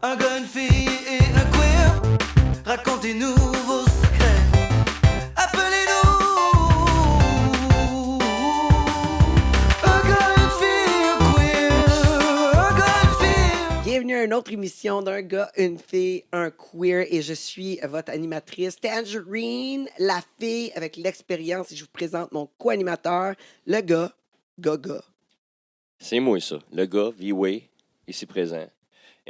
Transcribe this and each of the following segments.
Un gars, une fille et un queer. Racontez-nous vos secrets. Appelez-nous. Un gars, une fille, un queer. Un gars, une fille. Bienvenue à une autre émission d'un gars, une fille, un queer. Et je suis votre animatrice Tangerine, la fille avec l'expérience. Et je vous présente mon co-animateur, le gars, Gaga. C'est moi, ça. Le gars, V-Way, ici présent.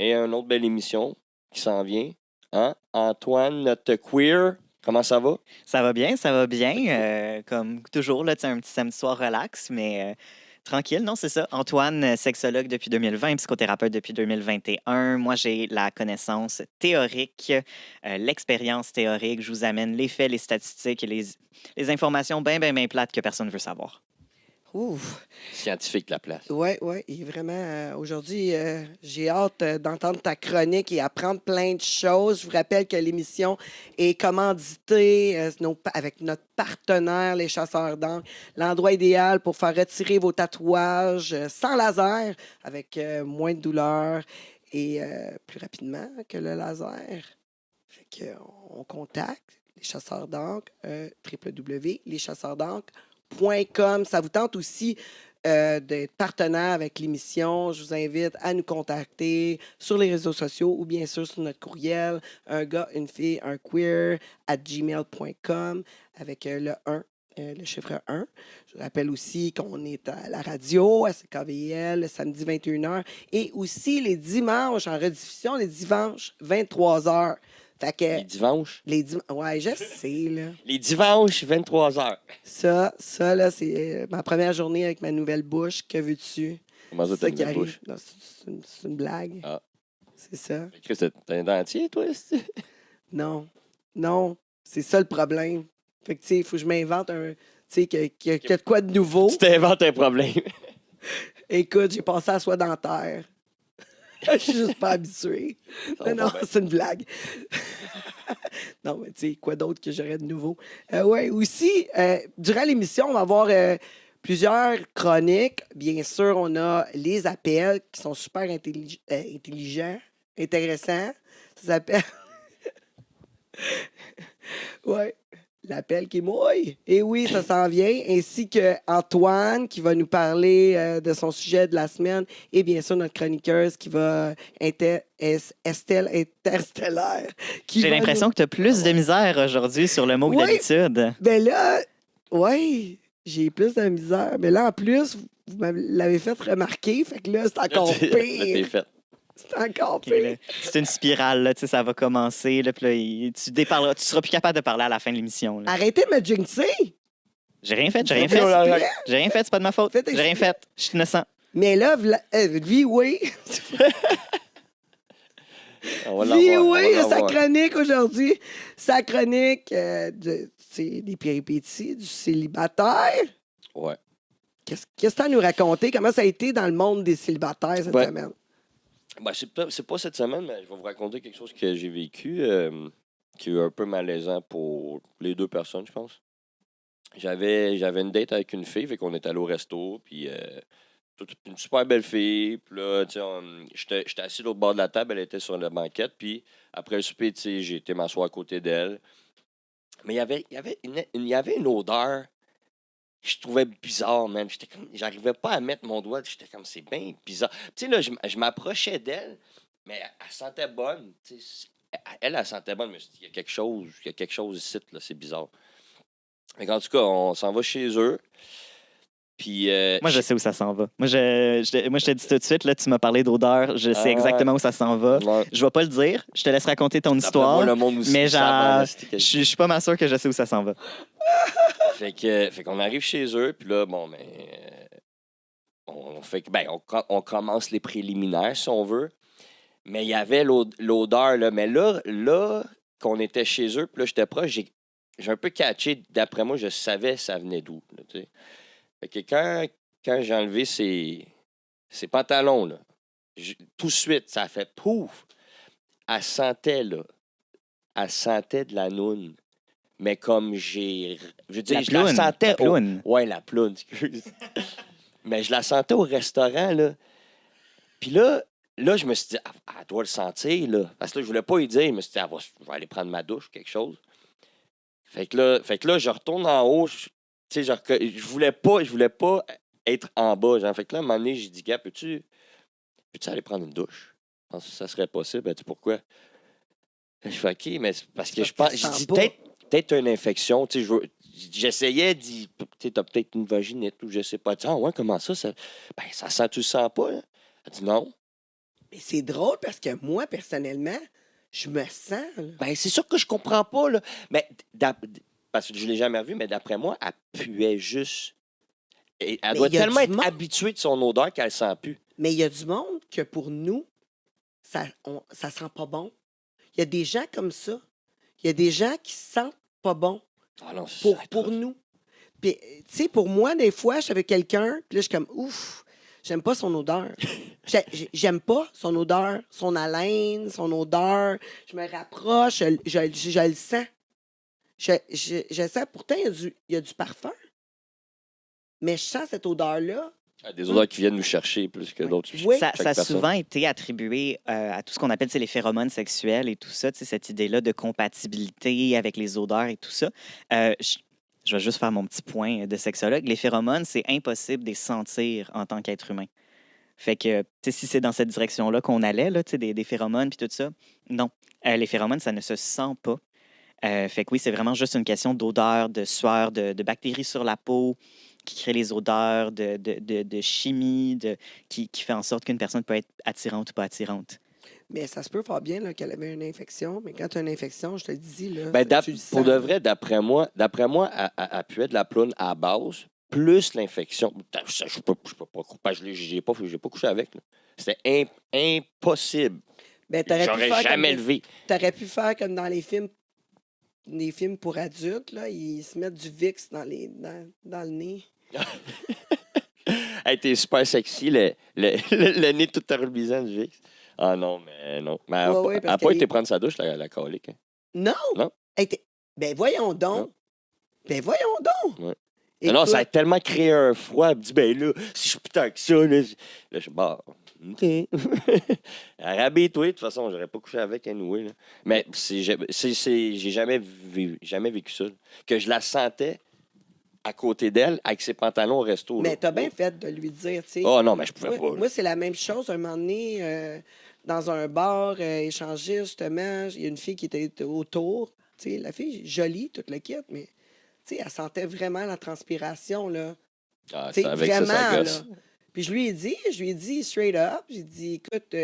Et une autre belle émission qui s'en vient. Hein? Antoine, notre queer, comment ça va? Ça va bien, ça va bien. Comme toujours, là, un petit samedi soir relax, mais tranquille, non, c'est ça. Antoine, sexologue depuis 2020, psychothérapeute depuis 2021. Moi, j'ai la connaissance théorique, l'expérience théorique. Je vous amène les faits, les statistiques et les informations bien plates que personne ne veut savoir. Ouf. Scientifique, la place. Ouais, et vraiment, aujourd'hui, j'ai hâte d'entendre ta chronique et apprendre plein de choses. Je vous rappelle que l'émission est commanditée avec notre partenaire, les Chasseurs d'encre. L'endroit idéal pour faire retirer vos tatouages sans laser, avec moins de douleur et plus rapidement que le laser. Fait qu'on contacte les Chasseurs d'encre, www.leschasseursdencre.com. Ça vous tente aussi d'être partenaire avec l'émission. Je vous invite à nous contacter sur les réseaux sociaux ou bien sûr sur notre courriel, un gars, une fille, un queer @gmail.com avec le 1, le chiffre 1. Je vous rappelle aussi qu'on est à la radio, à CKVL, le samedi 21h et aussi les dimanches en rediffusion, les dimanches 23h. Fait que, Les dimanches? Ouais, je sais, là. Les dimanches, 23h. Ça, là, c'est ma première journée avec ma nouvelle bouche. Que veux-tu? Comment ça, C'est ça t'as qui une arrive. bouche? Non, c'est une blague. Ah. C'est ça. Chris, t'as un dentier, toi? Non. C'est ça le problème. Fait que, tu sais, il faut que je m'invente un... Tu sais, qu'il y a de quoi de nouveau. Tu t'inventes un problème. Écoute, j'ai passé à la soie dentaire. Je suis juste pas habitué. Non, c'est une blague. Non, mais tu sais, quoi d'autre que j'aurais de nouveau? Ouais, aussi, durant l'émission, on va avoir plusieurs chroniques. Bien sûr, on a les appels qui sont super intelligents, intéressants. Ça s'appelle... Ouais. L'appel qui mouille. Et oui, ça s'en vient. Ainsi que Antoine qui va nous parler de son sujet de la semaine. Et bien sûr, notre chroniqueuse qui va Estelle Interstellaire. J'ai l'impression que tu as plus de misère aujourd'hui sur le mot que d'habitude. Ben là, ouais, j'ai plus de misère. Mais là, en plus, vous l'avez fait remarquer. Fait que là, c'est encore T'es pire. fait. C'est encore OK, pire. là, c'est une spirale, là, ça va commencer. Là, puis là, tu seras plus capable de parler à la fin de l'émission. Là. Arrêtez de me jinxer. J'ai rien fait. Exprès. J'ai rien fait, c'est pas de ma faute. Faites J'ai rien fait. Je suis innocent. Mais là, lui, oui. On va Oui, l'avoir, oui, on va sa l'avoir. chronique aujourd'hui. Sa chronique c'est des péripéties du célibataire. Ouais. Qu'est-ce que tu as à nous raconter? Comment ça a été dans le monde des célibataires cette semaine? Ben, c'est pas cette semaine, mais je vais vous raconter quelque chose que j'ai vécu qui est un peu malaisant pour les deux personnes, je pense. J'avais une date avec une fille, fait qu'on est allé au resto, puis une super belle fille. Puis là, tu sais, j'étais assis de l'autre bord de la table, elle était sur la banquette, puis après le souper, tu sais, j'ai été m'asseoir à côté d'elle. Mais il y avait une odeur que je trouvais bizarre, man. J'arrivais pas à mettre mon doigt, j'étais comme, c'est bien bizarre. Tu sais, là, je m'approchais d'elle, mais elle sentait bonne. Tu sais, elle sentait bonne, mais il y a quelque chose ici, là, c'est bizarre. Mais en tout cas, on s'en va chez eux. Puis, Moi, je sais où ça s'en va. Moi, je te dis tout de suite, là, tu m'as parlé d'odeur. Je sais exactement où ça s'en va. Ouais. Je vais pas le dire. Je te laisse raconter ton D'après histoire. moi, le monde aussi Mais savait, genre, je suis pas mal sûr que je sais où ça s'en va. Fait qu'on arrive chez eux, puis là, bon, ben, on commence les préliminaires, si on veut. Mais il y avait l'odeur, là. Mais là, qu'on était chez eux, puis là, j'étais proche, j'ai un peu catché. D'après moi, je savais ça venait d'où, là, tu sais. Fait que quand j'ai enlevé ses pantalons, là, tout de suite, ça a fait pouf! Elle sentait de la noune. Mais comme je veux dire, je la sentais... La ploune. Ouais, la ploune, excuse. Mais je la sentais au restaurant, là. Puis là, là, je me suis dit, elle doit le sentir, là. Parce que là, je voulais pas lui dire. Je me suis dit, je vais aller prendre ma douche, quelque chose. Fait que là, je retourne en haut. Tu sais, je voulais pas être en bas. Genre. Fait que là, à un moment donné, j'ai dit, gars, peux-tu aller prendre une douche? Je pense que ça serait possible. Elle dit, pourquoi? Je fais, OK, mais c'est parce que je pense. Je dis, peut-être une infection. Tu sais, j'essayais de dire, tu sais, t'as peut-être une vaginite ou je sais pas. Tu dis, ah ouais, comment ça? Ben, ça sent, tu le sens pas, hein? Elle dit, non. Mais c'est drôle parce que moi, personnellement, je me sens. Là. Ben, c'est sûr que je comprends pas, là. Mais, parce que je l'ai jamais vu, mais d'après moi, elle puait juste. Et elle doit tellement être habituée de son odeur qu'elle sent plus. Mais il y a du monde que pour nous, ça sent pas bon. Il y a des gens comme ça. Il y a des gens qui sentent pas bon Ah non, pour nous. Puis, tu sais, pour moi, des fois, je suis avec quelqu'un, puis là, je suis comme, ouf, j'aime pas son odeur. J'aime pas son odeur, son haleine, son odeur. Je me rapproche, je le sens. Je sens, pourtant, il y a du parfum. Mais je sens cette odeur-là. Des odeurs qui viennent nous chercher plus que d'autres. Oui. Ça a souvent été attribué à tout ce qu'on appelle les phéromones sexuels et tout ça, cette idée-là de compatibilité avec les odeurs et tout ça. Je vais juste faire mon petit point de sexologue. Les phéromones, c'est impossible de les sentir en tant qu'être humain. Fait que, si c'est dans cette direction-là qu'on allait, là, des phéromones puis tout ça, non. Les phéromones, ça ne se sent pas. Fait que oui, c'est vraiment juste une question d'odeur, de sueur, de bactéries sur la peau qui créent les odeurs, de chimie, qui fait en sorte qu'une personne peut être attirante ou pas attirante. Mais ça se peut fort bien là, qu'elle avait une infection. Mais quand tu as une infection, je te le dis, là, Ben, tu le sens. pour de vrai, d'après moi, elle puait de la ploune à la base, plus l'infection. Je peux pas couper, j'ai pas couché avec. Là. C'était impossible. Ben, J'aurais jamais levé. Tu aurais pu faire comme dans les films pour adultes, là, ils se mettent du Vicks dans le nez. Elle était super sexy, le nez tout arabisant du Vicks. Ah non, mais non. Mais elle n'a pas été prendre sa douche, la colique. Hein. Non? Non. Ben voyons donc. Non. Ben voyons donc. Ouais. Écoute, Non, ça a tellement créé un froid. Elle me dit, ben là, si je suis plus tant que ça, là, je suis bah, OK. Rabais-toi, de toute façon, j'aurais pas couché avec anyway. Là. Mais j'ai jamais vécu ça. Là. Que je la sentais à côté d'elle avec ses pantalons au resto. Mais là. t'as bien fait de lui dire, tu sais. Oh non, mais je pouvais pas. Moi, c'est la même chose. Un moment donné, dans un bar, échangé, justement, il y a une fille qui était autour. Tu sais, la fille, jolie, toute le kit, mais tu sais, elle sentait vraiment la transpiration, là. Ah, Tu sais, avec vraiment, ça gosse. là. Puis je lui ai dit straight up, j'ai dit, écoute,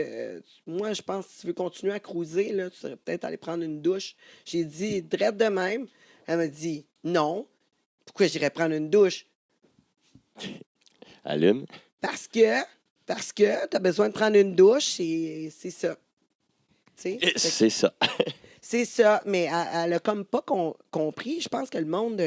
moi, je pense que si tu veux continuer à cruiser, là, tu devrais peut-être aller prendre une douche. J'ai dit, drette de même. Elle m'a dit, non. Pourquoi j'irais prendre une douche? Allume. Parce que tu as besoin de prendre une douche, c'est ça. Tu sais? C'est ça. C'est ça, mais elle a comme pas compris. Je pense que le monde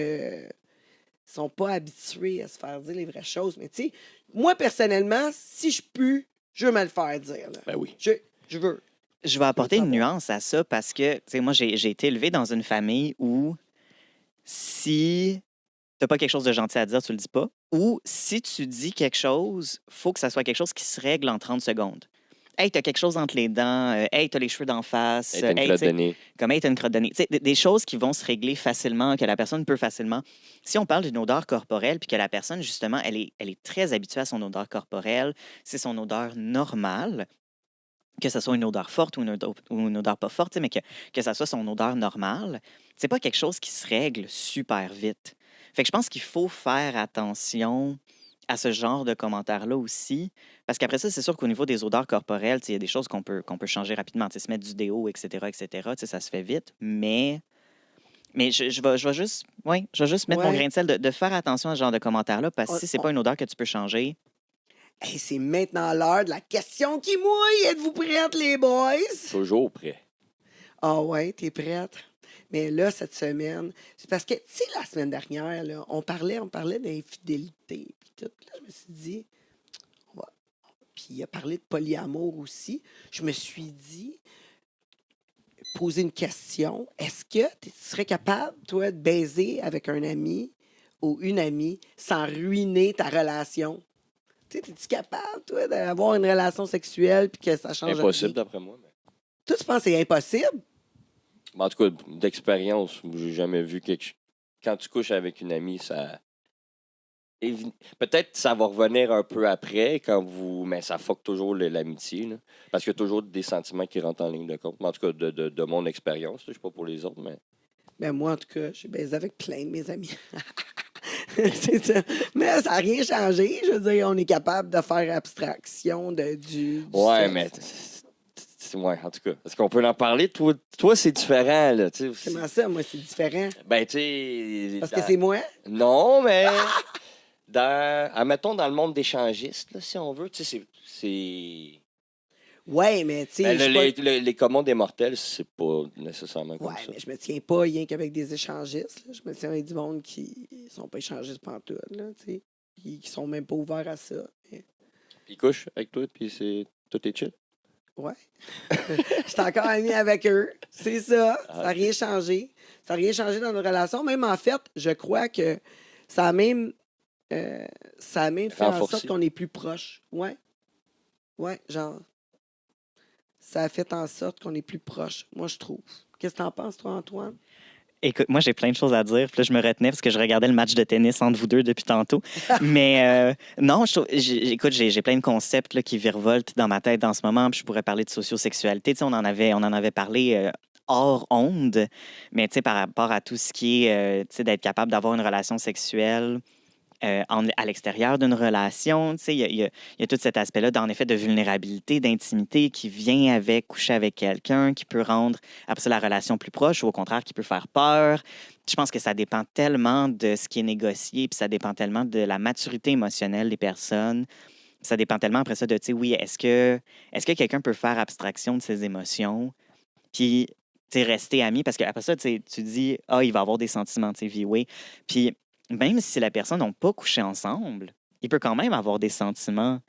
sont pas habitués à se faire dire les vraies choses. Mais tu sais, moi, personnellement, si je pue, je veux me le faire dire. Là. Ben oui. Je veux. Je vais apporter une nuance à ça parce que, tu sais, moi, j'ai été élevé dans une famille où si t'as pas quelque chose de gentil à dire, tu le dis pas. Ou si tu dis quelque chose, faut que ça soit quelque chose qui se règle en 30 secondes. Hey, t'as quelque chose entre les dents. Hey, t'as les cheveux d'en face. Elle était une crotte de nez. Comme hey, t'as une crotte de nez. Tu sais, des choses qui vont se régler facilement, que la personne peut facilement. Si on parle d'une odeur corporelle, puis que la personne, justement, elle est très habituée à son odeur corporelle, c'est son odeur normale, que ce soit une odeur forte ou une odeur pas forte, mais que ça soit son odeur normale, c'est pas quelque chose qui se règle super vite. Fait que je pense qu'il faut faire attention à ce genre de commentaires-là aussi. Parce qu'après ça, c'est sûr qu'au niveau des odeurs corporelles, il y a des choses qu'on peut changer rapidement. Se mettre du déo, etc., ça se fait vite. Mais je vais juste mettre mon grain de sel de faire attention à ce genre de commentaires-là. Parce que si c'est pas une odeur que tu peux changer... Hey, c'est maintenant l'heure de la question qui mouille. Êtes-vous prêtes, les boys? Toujours prêt. Ah ouais, t'es prête? Mais là, cette semaine, c'est parce que, tu sais, la semaine dernière, là, on parlait d'infidélité. Puis tout. Là, je me suis dit, puis il a parlé de polyamour aussi. Je me suis dit, poser une question. Est-ce que tu serais capable, toi, de baiser avec un ami ou une amie sans ruiner ta relation? Tu sais, es-tu capable, toi, d'avoir une relation sexuelle puis que ça change Impossible, rien? d'après moi. Mais... Toi, tu penses que c'est impossible? Mais en tout cas, d'expérience, j'ai jamais vu quelque chose. Quand tu couches avec une amie, ça. Peut-être que ça va revenir un peu après, quand vous. Mais ça fuck toujours l'amitié, là. Parce qu'il y a toujours des sentiments qui rentrent en ligne de compte. Mais en tout cas, de mon expérience, je sais pas pour les autres, mais. Ben moi, en tout cas, j'ai baisé avec plein de mes amis. C'est ça. Mais ça n'a rien changé. Je veux dire, on est capable de faire abstraction du Ouais, sexe. mais. Ouais, en tout cas. Est-ce qu'on peut en parler? Toi c'est différent, là. Tu sais. Comment ça, moi, c'est différent? Ben, tu sais. Parce que c'est moi? Non, mais. Admettons, dans le monde d'échangistes, là, si on veut, tu sais, c'est. Ouais, mais tu sais, Ben, je suis pas- les commandes des mortels, c'est pas nécessairement comme Ouais, ça. mais je me tiens pas rien qu'avec des échangistes. Là. Je me tiens avec du monde qui sont pas échangistes pantoute, là, tu sais. Qui sont même pas ouverts à ça. Mais- Puis ils couchent avec toi, puis tout est chill. Ouais. J'étais encore ami avec eux. C'est ça. Ah, Ça n'a rien changé. Ça n'a rien changé dans nos relations. Même en fait, je crois que ça a même, ça a même fait en Renforcé. sorte qu'on est plus proches. Ouais. Ouais, genre. Ça a fait en sorte qu'on est plus proches, moi, je trouve. Qu'est-ce que t'en penses, toi, Antoine? Écoute, moi, j'ai plein de choses à dire. Puis là, je me retenais parce que je regardais le match de tennis entre vous deux depuis tantôt. Mais non, écoute, j'ai plein de concepts là, qui virevoltent dans ma tête en ce moment. Puis je pourrais parler de sociosexualité. Tu sais, on en avait parlé hors onde. Mais tu sais, par rapport à tout ce qui est, tu sais, d'être capable d'avoir une relation sexuelle à l'extérieur d'une relation, tu sais, il y a tout cet aspect-là, en effet, de vulnérabilité, d'intimité qui vient avec coucher avec quelqu'un, qui peut rendre après ça la relation plus proche ou au contraire qui peut faire peur. Je pense que ça dépend tellement de ce qui est négocié, puis ça dépend tellement de la maturité émotionnelle des personnes. Ça dépend tellement après ça de, tu sais, oui, est-ce que quelqu'un peut faire abstraction de ses émotions, puis, tu sais, rester ami, parce qu'après ça, tu sais, tu dis, ah, il va avoir des sentiments, tu sais, viewés. Puis, même si la personne n'a pas couché ensemble, il peut quand même avoir des sentiments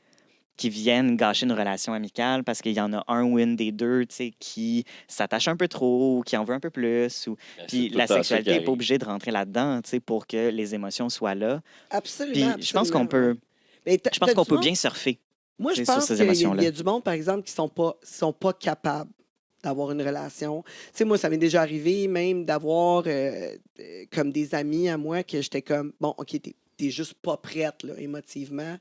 qui viennent gâcher une relation amicale parce qu'il y en a un ou une des deux, tu sais, qui s'attache un peu trop ou qui en veut un peu plus. Ou... Ben, Puis c'est tout la le temps ça sexualité qui n'est pas arrive. obligée de rentrer là-dedans, tu sais, pour que les émotions soient là. Absolument. Puis je pense qu'on absolument, peut, ouais. Mais je pense qu'on peut bien surfer. Moi, je C'est sur pense ces qu'il y émotions-là. a du monde, par exemple, qui sont pas capables d'avoir une relation. Tu sais, moi, ça m'est déjà arrivé même d'avoir comme des amis à moi que j'étais comme, bon, OK, t'es juste pas prête, là, émotivement,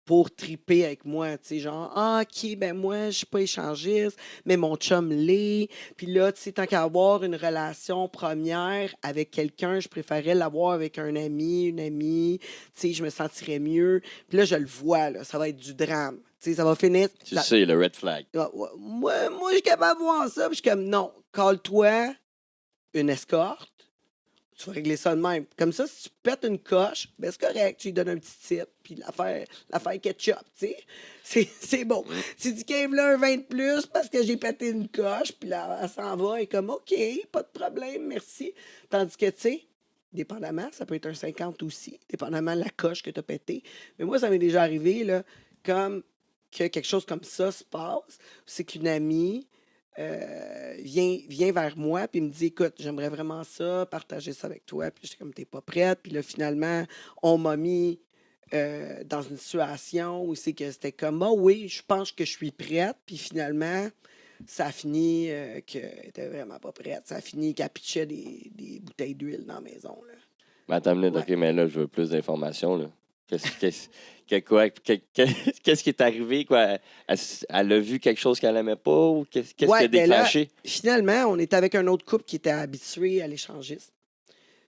pour triper avec moi, tu sais, genre, ah, OK, ben moi, je suis pas échangiste, mais mon chum l'est. Puis là, tu sais, tant qu'à avoir une relation première avec quelqu'un, je préférais l'avoir avec un ami, une amie, tu sais, je me sentirais mieux. Puis là, je le vois, là, ça va être du drame. Tu sais, ça va finir... Tu ça- sais, le red flag. Ah, ouais, moi, je suis capable de voir ça, puis je suis comme, non, cale-toi une escorte, tu vas régler ça de même. Comme ça, si tu pètes une coche, ben c'est correct, tu lui donnes un petit tip, puis l'affaire ketchup, tu sais. C'est bon. Tu dis qu'il là un 20 de plus parce que j'ai pété une coche, puis là, elle s'en va, et comme, OK, pas de problème, merci. Tandis que, tu sais, dépendamment, ça peut être un 50 aussi, dépendamment de la coche que tu as pété. Mais moi, ça m'est déjà arrivé, là, comme que quelque chose comme ça se passe, c'est qu'une amie vient vers moi puis me dit écoute, j'aimerais vraiment ça, partager ça avec toi. Puis j'étais comme t'es pas prête. Puis là, finalement, on m'a mis dans une situation où c'est que c'était comme ah oui, je pense que je suis prête. Puis finalement, ça a fini qu'elle était vraiment pas prête. Ça a fini qu'elle pitchait des bouteilles d'huile dans la maison. Là. Mais attends une minute, Ouais. OK, mais là, je veux plus d'informations, là. Qu'est-ce qui est arrivé, quoi? Elle a vu quelque chose qu'elle n'aimait pas ou qu'est-ce qui Ouais, a ben là, déclenché? Finalement, on était avec un autre couple qui était habitué à l'échangiste.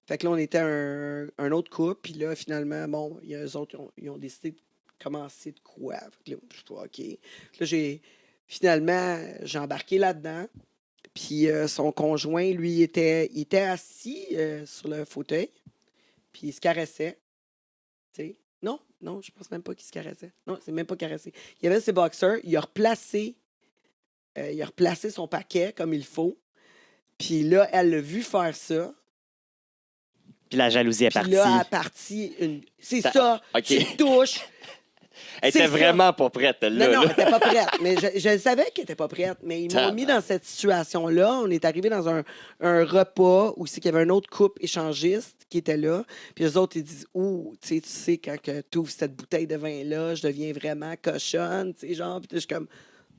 Fait que là, on était un autre couple, puis là, finalement, bon, il y a eux autres, ils ont décidé de commencer de quoi. Fait que là, je suis OK. Là, finalement, j'ai embarqué là-dedans. Puis son conjoint, lui, il était assis sur le fauteuil, puis il se caressait. Tu sais. Non, je pense même pas qu'il se caressait. Non, c'est même pas caressé. Il y avait ses boxers, il a replacé son paquet comme il faut. Puis là, elle l'a vu faire ça. Puis la jalousie est Puis partie. là, elle a parti une. C'est Ça- ça. OK. Tu touches. Elle C'est était ça. vraiment pas prête, elle, Non, là. non, elle là. n'était pas prête. Mais je savais qu'elle n'était pas prête. Mais ils m'ont mis dans cette situation-là. On est arrivé dans un repas où c'est qu'il y avait un autre couple échangiste qui était là. Puis les autres, ils disent, ouh, tu sais, quand tu ouvres cette bouteille de vin-là, je deviens vraiment cochonne. Tu sais, genre, puis je suis comme,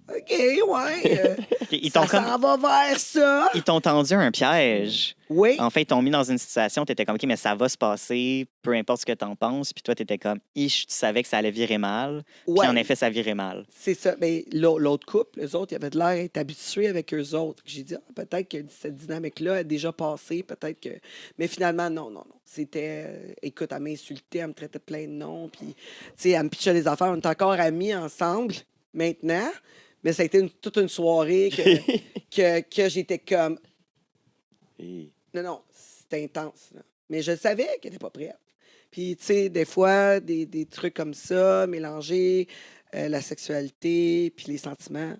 OK, ouais. Ils Ça t'ont comme- s'en va vers ça. Ils t'ont tendu un piège. Oui. En fait, ils t'ont mis dans une situation, tu étais comme, OK, mais ça va se passer, peu importe ce que tu en penses. Puis toi, tu étais comme, tu savais que ça allait virer mal. Ouais. Puis en effet, ça virait mal. C'est ça. Mais l'autre couple, les autres, ils avaient de l'air d'être habitués avec eux autres. J'ai dit, peut-être que cette dynamique-là a déjà passé, peut-être que. Mais finalement, non. C'était, écoute, elle m'insultait, elle me traitait de plein de noms, puis, tu sais, elle me pitchait des affaires. On est encore amis ensemble maintenant, mais ça a été toute une soirée que j'étais comme. Non, c'était intense. Là. Mais je savais qu'elle n'était pas prête. Puis, tu sais, des fois, des trucs comme ça, mélanger la sexualité puis les sentiments.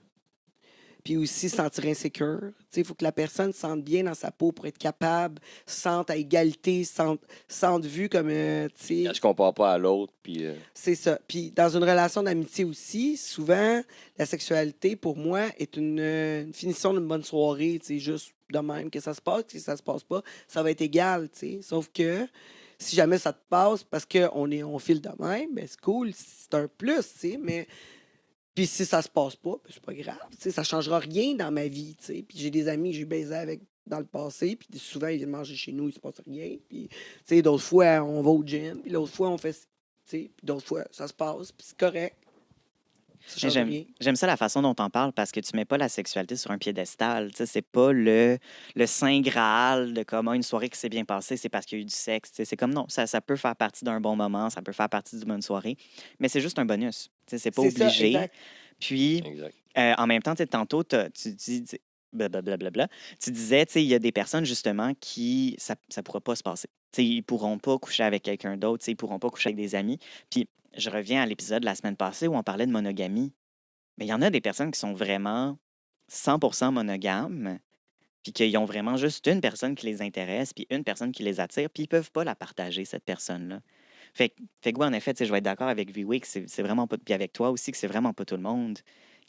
Puis aussi se sentir insécure. Tu sais, il faut que la personne se sente bien dans sa peau pour être capable, se sente à égalité, se sente vue comme, tu sais... Elle se compare pas à l'autre, puis... C'est ça. Puis dans une relation d'amitié aussi, souvent, la sexualité, pour moi, est une finition d'une bonne soirée. Tu sais, juste de même que ça se passe, que ça se passe pas, ça va être égal, tu sais. Sauf que si jamais ça te passe parce qu'on file de même, ben c'est cool, c'est un plus, tu sais, mais... Puis si ça se passe pas, ben c'est pas grave, tu sais, ça changera rien dans ma vie, tu sais. Puis j'ai des amis que j'ai baisé avec dans le passé, puis souvent, ils viennent manger chez nous, il se passe rien. Puis, tu sais, d'autres fois, on va au gym, puis l'autre fois, on fait... Tu sais, puis d'autres fois, ça se passe, puis c'est correct. Ça change rien. J'aime ça la façon dont on parle parce que tu mets pas la sexualité sur un piédestal. Tu sais, c'est pas le saint graal de comment une soirée qui s'est bien passée, c'est parce qu'il y a eu du sexe. Tu sais, c'est comme non, ça peut faire partie d'un bon moment, ça peut faire partie d'une bonne soirée, mais c'est juste un bonus. Tu sais, c'est pas C'est obligé. ça, exact. Puis, Exact. en même temps, tu sais, tantôt, tu dis blablabla. Tu disais, tu sais, il y a des personnes justement qui ça pourra pas se passer. Tu sais, ils pourront pas coucher avec quelqu'un d'autre, tu sais, ils pourront pas coucher avec des amis. Puis je reviens à l'épisode de la semaine passée où on parlait de monogamie. Mais il y en a des personnes qui sont vraiment 100% monogames, puis qu'ils ont vraiment juste une personne qui les intéresse, puis une personne qui les attire, puis ils peuvent pas la partager, cette personne-là. Fait que oui, en effet, tu sais, je vais être d'accord avec Viwi que c'est vraiment pas... Puis avec toi aussi, que c'est vraiment pas tout le monde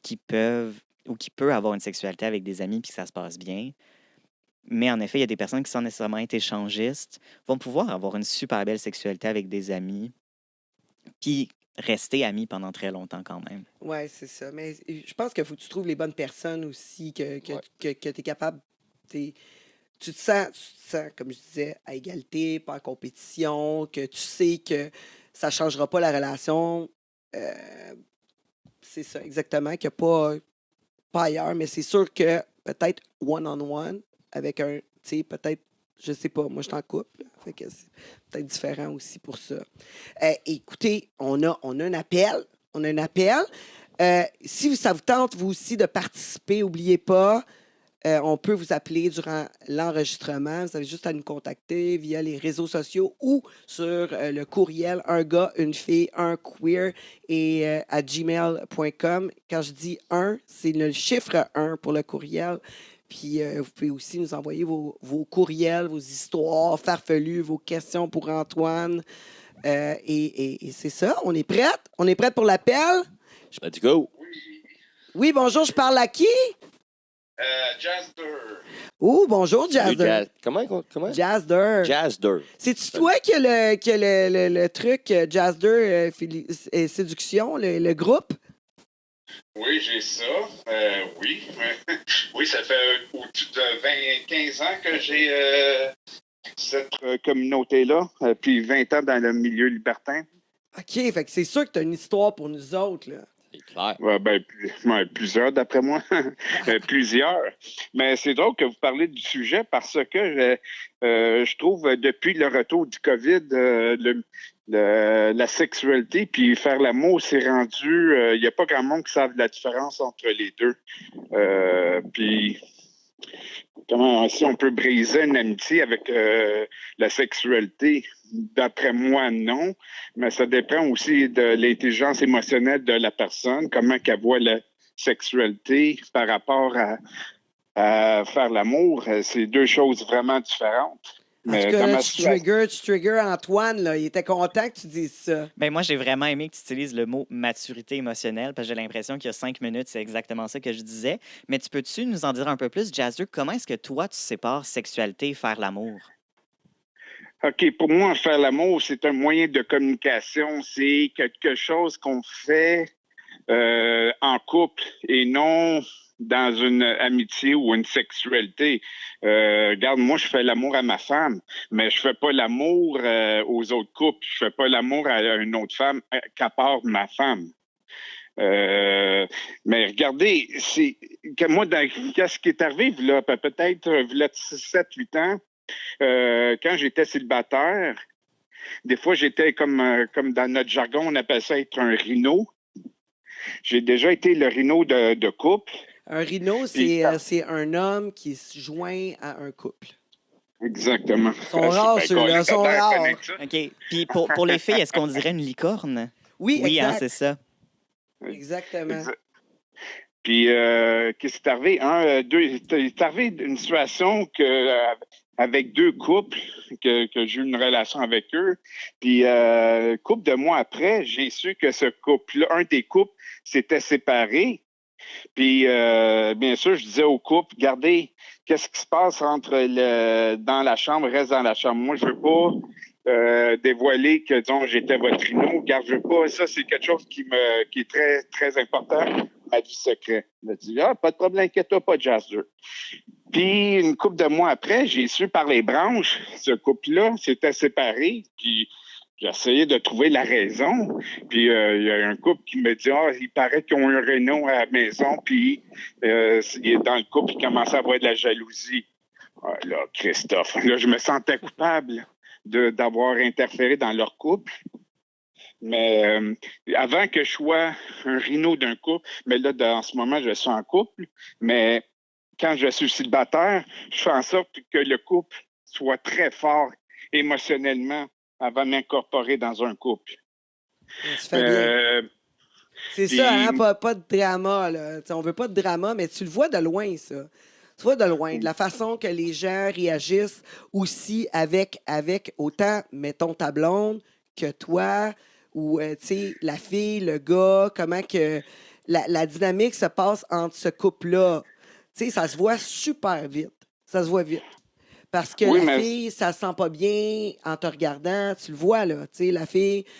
qui peuvent ou qui peut avoir une sexualité avec des amis puis que ça se passe bien. Mais en effet, il y a des personnes qui, sans nécessairement être échangistes, vont pouvoir avoir une super belle sexualité avec des amis, puis rester amis pendant très longtemps quand même. Oui, c'est ça. Mais je pense qu'il faut que tu trouves les bonnes personnes aussi, que tu es capable. Tu te sens, comme je disais, à égalité, pas en compétition, que tu sais que ça ne changera pas la relation. C'est ça, exactement, qu'il n'y a pas ailleurs. Mais c'est sûr que peut-être one-on-one, avec un, tu sais, peut-être, je sais pas, moi je suis en couple, fait que c'est peut-être différent aussi pour ça. Écoutez, on a un appel. On a un appel. Si ça vous tente, vous aussi, de participer, n'oubliez pas, on peut vous appeler durant l'enregistrement. Vous avez juste à nous contacter via les réseaux sociaux ou sur le courriel un gars, une fille, un queer et à gmail.com. Quand je dis 1, c'est le chiffre 1 pour le courriel. Puis vous pouvez aussi nous envoyer vos courriels, vos histoires farfelues, vos questions pour Antoine. Et c'est ça. On est prête? On est prête pour l'appel? Let's go! Oui, bonjour, je parle à qui? Jazzer. Oh, bonjour, Salut, Jazzer. Jazz. Comment? Jazzer. Jazzer. C'est-tu toi qui as le truc Jazzer Séduction, le groupe? Oui, j'ai ça. Oui. Oui, ça fait au-dessus de 15 ans que j'ai cette communauté-là, puis 20 ans dans le milieu libertin. OK, fait que c'est sûr que tu as une histoire pour nous autres, là. C'est clair. Ouais, plusieurs, d'après moi. Plusieurs. Mais c'est drôle que vous parlez du sujet parce que je trouve, depuis le retour du COVID, la sexualité puis faire l'amour, c'est rendu... Il n'y a pas grand monde qui savent la différence entre les deux. Puis... Comment si on peut briser une amitié avec la sexualité? D'après moi, non. Mais ça dépend aussi de l'intelligence émotionnelle de la personne, comment qu'elle voit la sexualité par rapport à faire l'amour. C'est deux choses vraiment différentes. En tout cas, là, tu trigger Antoine, là. Il était content que tu dises ça. Ben moi, j'ai vraiment aimé que tu utilises le mot maturité émotionnelle parce que j'ai l'impression qu'il y a 5 minutes, c'est exactement ça que je disais. Mais tu peux-tu nous en dire un peu plus, Jazzer? Comment est-ce que toi, tu sépares sexualité et faire l'amour? OK, pour moi, faire l'amour, c'est un moyen de communication. C'est quelque chose qu'on fait en couple et non dans une amitié ou une sexualité. Regarde, moi, je fais l'amour à ma femme, mais je fais pas l'amour aux autres couples. Je fais pas l'amour à une autre femme qu'à part ma femme. Mais regardez, c'est que moi, qu'est-ce qui est arrivé, là, peut-être 7-8 ans, quand j'étais célibataire, des fois, j'étais comme dans notre jargon, on appelle ça être un rhino. J'ai déjà été le rhino de couple. Un rhino, c'est un homme qui se joint à un couple. Exactement. Ils sont rares, ceux-là, sont rares. OK. Puis pour les filles, est-ce qu'on dirait une licorne? Oui, hein, exact. c'est ça. Exactement. Puis, qu'est-ce qui est arrivé? C'est arrivé une situation avec 2 couples que j'ai eu une relation avec eux. Puis, couple de mois après, j'ai su que ce couple-là, un des couples, s'était séparé. Puis, bien sûr, je disais au couple, regardez, qu'est-ce qui se passe dans la chambre, reste dans la chambre. Moi, je veux pas dévoiler que, disons, j'étais votre rhino. Regarde, je veux pas. Ça, c'est quelque chose qui est très, très important. Ma vie secrète. Il m'a dit, pas de problème, inquiète-toi pas, Jazzer. Puis, une couple de mois après, j'ai su par les branches, ce couple-là s'était séparé. Puis, j'ai essayé de trouver la raison. Puis, il y a un couple qui me dit, il paraît qu'ils ont un réno à la maison. Puis, dans le couple, il commençait à avoir de la jalousie. Ah, là, Christophe, là, je me sentais coupable d'avoir interféré dans leur couple. Mais avant que je sois un rhino d'un couple, mais là, en ce moment, je suis en couple, mais quand je suis célibataire, je fais en sorte que le couple soit très fort émotionnellement avant de m'incorporer dans un couple. C'est ça, hein? Pas de drama, là. T'sais, on veut pas de drama, mais tu le vois de loin, ça. Tu vois de loin, de la façon que les gens réagissent aussi avec autant, mettons, ta blonde que toi, ou, tu sais, la fille, le gars, comment que la dynamique se passe entre ce couple-là. Tu sais, ça se voit super vite. Ça se voit vite. Parce que fille, ça se sent pas bien en te regardant. Tu le vois, là. Tu sais, la fille... Tu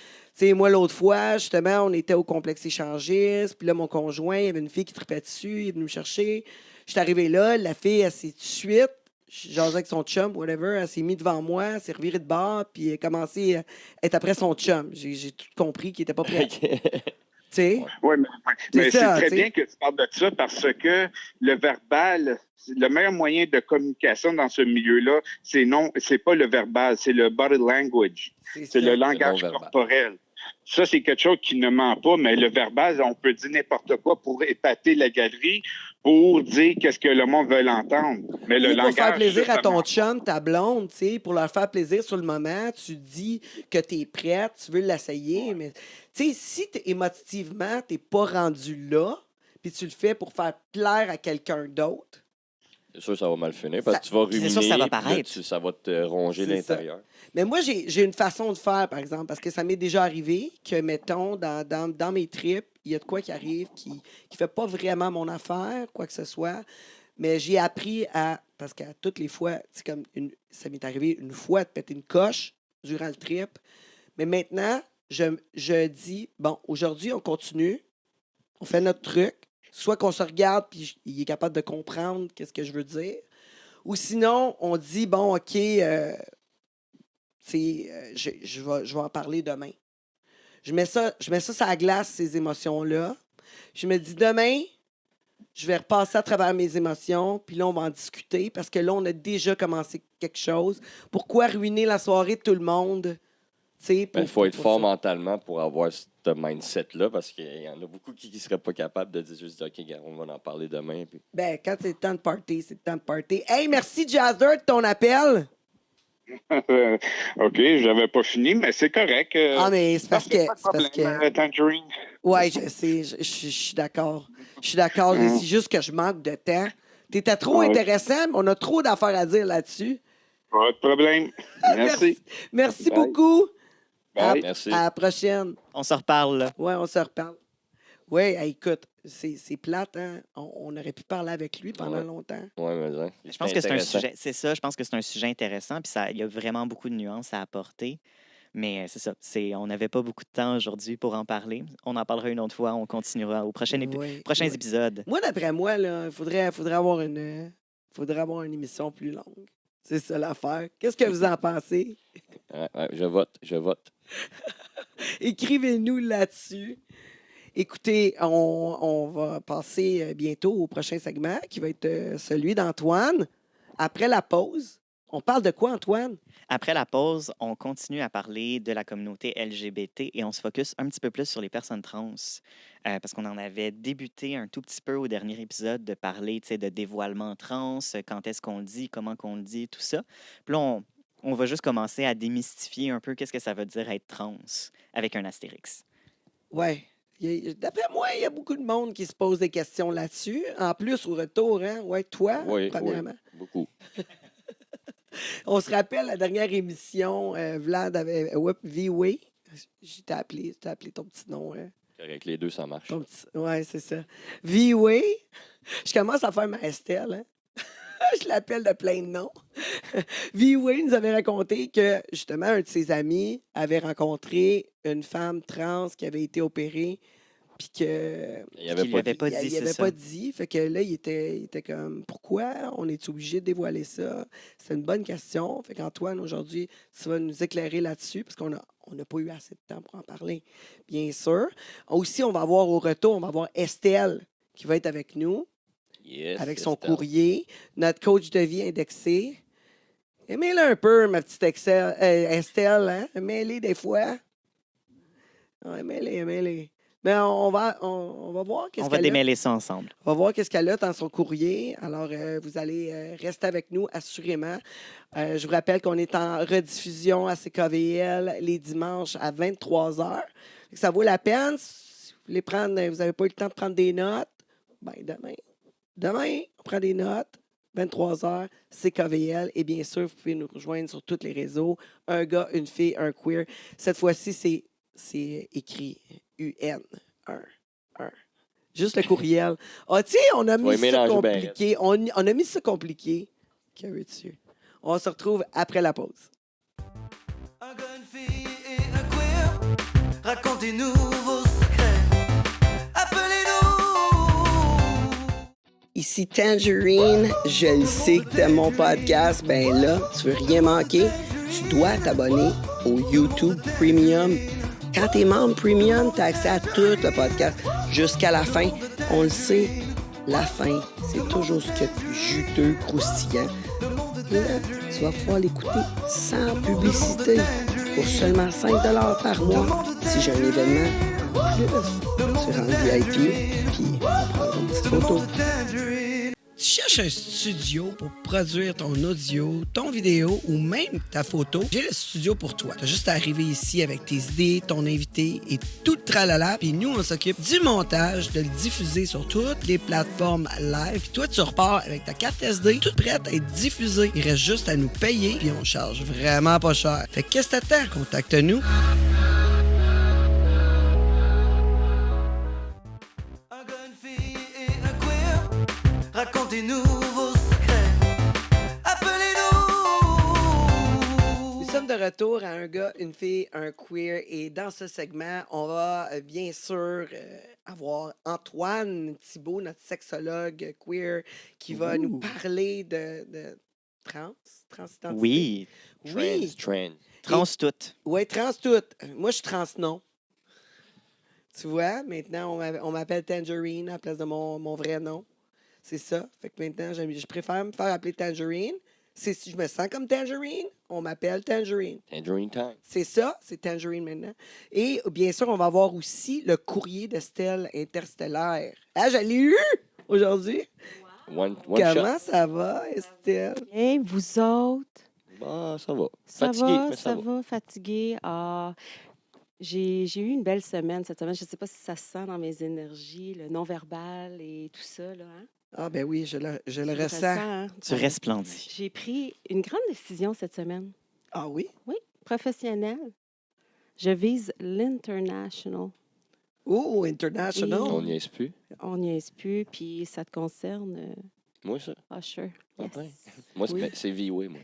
sais, moi, l'autre fois, justement, on était au complexe échangiste, puis là, mon conjoint, il y avait une fille qui tripait dessus, il est venu me chercher. Je suis arrivé là, la fille, elle s'est tout de suite, jasais avec son chum, whatever, elle s'est mise devant moi, elle s'est revirée de bord, puis elle a commencé à être après son chum. J'ai tout compris qu'il était pas prêt. Oui, mais c'est très bien que tu parles de ça parce que le verbal, le meilleur moyen de communication dans ce milieu-là, c'est pas le verbal, c'est le body language. C'est le langage corporel. Ça, c'est quelque chose qui ne ment pas, mais le verbal, on peut dire n'importe quoi pour épater la galerie, pour dire qu'est-ce que le monde veut l'entendre. Mais le langage, pour faire plaisir à ton chum, ta blonde, tu sais, pour leur faire plaisir sur le moment, tu dis que tu es prête, tu veux l'essayer, mais tu sais, si émotivement, tu n'es pas rendu là, puis tu le fais pour faire plaire à quelqu'un d'autre, c'est sûr que ça va mal finir parce que tu vas ruminer. C'est sûr que ça va paraître. Ça va te ronger l'intérieur. Mais moi, j'ai une façon de faire, par exemple, parce que ça m'est déjà arrivé que, mettons, dans mes trips, il y a de quoi qui arrive qui fait pas vraiment mon affaire, quoi que ce soit. Mais j'ai appris parce qu'à toutes les fois, c'est comme ça m'est arrivé une fois de péter une coche durant le trip. Mais maintenant, je dis, bon, aujourd'hui, on continue, on fait notre truc. Soit qu'on se regarde puis il est capable de comprendre qu'est-ce que je veux dire. Ou sinon, on dit, bon, OK, je vais en parler demain. Je mets ça sur la glace, ces émotions-là. Je me dis, demain, je vais repasser à travers mes émotions, puis là, on va en discuter, parce que là, on a déjà commencé quelque chose. Pourquoi ruiner la soirée de tout le monde? Il faut être fort mentalement pour avoir ce mindset-là, parce qu'il y en a beaucoup qui ne seraient pas capables de dire juste, OK, on va en parler demain. Puis... Ben, quand c'est le temps de party, c'est le temps de party. Hey, merci, Jazzer, de ton appel. OK, je n'avais pas fini, mais c'est correct. Mais c'est parce que... Tangerine. Oui, je sais, je suis d'accord. Je suis d'accord, c'est juste que je manque de temps. T'étais trop intéressant, mais on a trop d'affaires à dire là-dessus. Pas de problème. Merci. Merci Bye. beaucoup. Bye. Merci. À la prochaine. On se reparle, là. Ouais, on se reparle. Oui, écoute, c'est plate, hein? On aurait pu parler avec lui pendant Ouais. longtemps. Ouais, mais hein, Je pense que c'est un intéressant. sujet, c'est ça, je pense que c'est un sujet intéressant, puis il y a vraiment beaucoup de nuances à apporter. Mais c'est ça, on n'avait pas beaucoup de temps aujourd'hui pour en parler. On en parlera une autre fois, on continuera aux prochains Ouais, prochains ouais. épisodes. Moi, d'après moi, là, faudrait avoir une émission plus longue. C'est ça l'affaire. Qu'est-ce que vous en pensez? Ouais, je vote. Écrivez-nous là-dessus. Écoutez, on va passer bientôt au prochain segment qui va être celui d'Antoine. Après la pause, on parle de quoi, Antoine? Après la pause, on continue à parler de la communauté LGBT et on se focus un petit peu plus sur les personnes trans. Parce qu'on en avait débuté un tout petit peu au dernier épisode de parler de dévoilement trans, quand est-ce qu'on le dit, comment qu'on le dit, tout ça. Puis là, on va juste commencer à démystifier un peu qu'est-ce que ça veut dire être trans avec un astérix. Ouais. D'après moi, il y a beaucoup de monde qui se pose des questions là-dessus. En plus, au retour, hein? Ouais, toi, Oui, premièrement. beaucoup. On se rappelle la dernière émission, Vlad avait V-Way. Je t'ai appelé ton petit nom. Avec les deux, ça marche. Ouais, c'est ça. V-Way. Je commence à faire ma Estelle. Hein? Je l'appelle de plein de noms. V-Way nous avait raconté que, justement, un de ses amis avait rencontré une femme trans qui avait été opérée, puis que... Il avait Qu'il pas avait dit. pas Il dit, avait c'est pas ça. dit. Fait que là, il était comme, pourquoi on est obligé de dévoiler ça? C'est une bonne question. Fait qu'Antoine, aujourd'hui, tu vas nous éclairer là-dessus, parce qu'on n'a pas eu assez de temps pour en parler, bien sûr. Aussi, on va avoir au retour, on va avoir Estelle qui va être avec nous, Yes, avec son Estelle. courrier, notre coach de vie indexé. Aimez-le un peu, ma petite Estelle, hein? Aimez-les des fois. Ouais, aimez-les. Mais on va voir qu'est-ce On va qu'elle a. démêler ça ensemble. On va voir qu'est-ce qu'elle a dans son courrier. Alors, vous allez rester avec nous, assurément. Je vous rappelle qu'on est en rediffusion à CKVL les dimanches à 23h. Ça vaut la peine. Si vous n'avez pas eu le temps de prendre des notes, ben demain, on prend des notes. 23h, CKVL. Et bien sûr, vous pouvez nous rejoindre sur tous les réseaux. Un gars, une fille, un queer. Cette fois-ci, c'est écrit UN. Un. Juste le courriel. Ah, tu sais, on a mis Ouais, ça mélange bien, compliqué. On a mis ça compliqué. Que veux-tu? On se retrouve après la pause. Un gars, une fille et un queer, racontez-nous vos secrets. Appelez-nous. Ici Tangerine, je le sais que t'aimes mon podcast. Ben là, tu veux rien manquer, tu dois t'abonner au YouTube Premium. Quand t'es membre Premium, t'as accès à tout le podcast jusqu'à la fin. On le sait, la fin, c'est toujours ce qu'il y a de plus juteux, croustillant. Et là, tu vas pouvoir l'écouter sans publicité pour seulement 5 $ par mois. Si j'ai un événement en plus, tu rentres VIP, puis on prend une petite photo. Tu cherches un studio pour produire ton audio, ton vidéo ou même ta photo? J'ai le studio pour toi. Tu as juste à arriver ici avec tes idées, ton invité et tout le tralala. Puis nous, on s'occupe du montage, de le diffuser sur toutes les plateformes live. Puis toi, tu repars avec ta carte SD, toute prête à être diffusée. Il reste juste à nous payer, puis on charge vraiment pas cher. Fait que qu'est-ce que t'attends? Contacte-nous. Un gars, une fille et un queer, racontez-nous vos secrets. Appelez-nous. Nous sommes de retour à un gars, une fille, un queer. Et dans ce segment, on va bien sûr avoir Antoine Thibault, notre sexologue queer, qui va nous parler de transidentité. Oui, Oui. Trans. trans tout. Oui, trans tout. Moi, je suis trans non. Tu vois, maintenant, on m'appelle Tangerine à la place de mon vrai nom. C'est ça. Fait que maintenant, je préfère me faire appeler Tangerine. Si je me sens comme Tangerine, on m'appelle Tangerine. Tangerine Time. C'est ça, c'est Tangerine maintenant. Et bien sûr, on va avoir aussi le courrier d'Estelle interstellaire. Ah, je l'ai eu aujourd'hui. One Comment ça va, Estelle? Hey, vous autres, Bah, ça va. ça Fatigué, va, mais ça va, fatigué. Ah, j'ai eu une belle semaine cette semaine. Je ne sais pas si ça se sent dans mes énergies, le non-verbal et tout ça, là, hein? Ah ben oui, je le Je le ressens. ressens, hein. Tu resplendis. J'ai pris une grande décision cette semaine. Ah oui? Oui, professionnelle. Je vise l'international. Oh, international. Oui. On n'y est plus. On n'y est plus, puis ça te concerne, Moi, ça. Usher. Ah, Yes. ben. Moi, Oui. c'est V-Way, moi.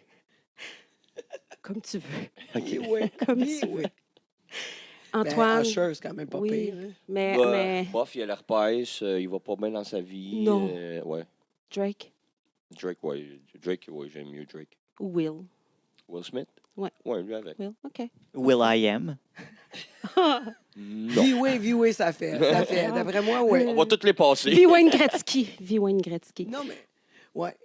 Comme tu veux. Oui, oui. Comme Oui, tu oui. veux. Ben, Antoine, Usher, c'est quand même pas oui, pire. Hein? mais Bof, il a l'herpès, il va pas bien dans sa vie. Non. Ouais. Drake Drake, ouais. Drake, ouais, j'aime mieux Drake. ou Will? Will Smith? Ouais. Ouais, lui avec. Will, OK. Will I Am. Non. V-Way, ça fait. Ça fait. D'après moi, oui. On va toutes les passer. V. Wayne Gretzky. V. Wayne Gretzky. Non, mais. Ouais.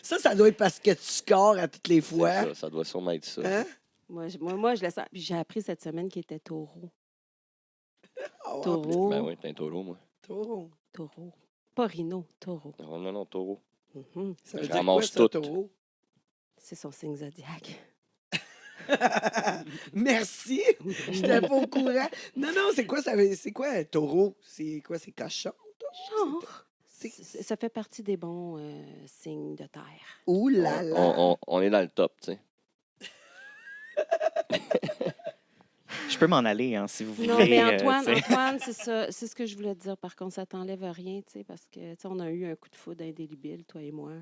Ça doit être parce que tu scores à toutes les C'est fois. ça doit sûrement être ça. Hein? Moi, je le sens. Puis j'ai appris cette semaine qu'il était taureau. Oh, Taureau. Ben oui, t'es un taureau, moi. Taureau. Taureau. Pas rhino, taureau. Non, taureau. Mhm. Ça veut Je dire quoi, ramasse ça, tout. taureau? C'est son signe zodiaque. Merci. Je n'étais pas au courant. Non, c'est quoi ça? C'est quoi un taureau? C'est quoi? C'est cochon? Genre. C'est- Ça fait partie des bons signes de terre. Ouh là là. On est dans le top, tu sais. Je peux m'en aller, hein, si vous voulez. Non, mais Antoine, tu sais. Antoine, c'est ça. C'est ce que je voulais te dire. Par contre, ça t'enlève rien, tu sais, parce que, tu sais, on a eu un coup de foudre indélébile, toi et moi.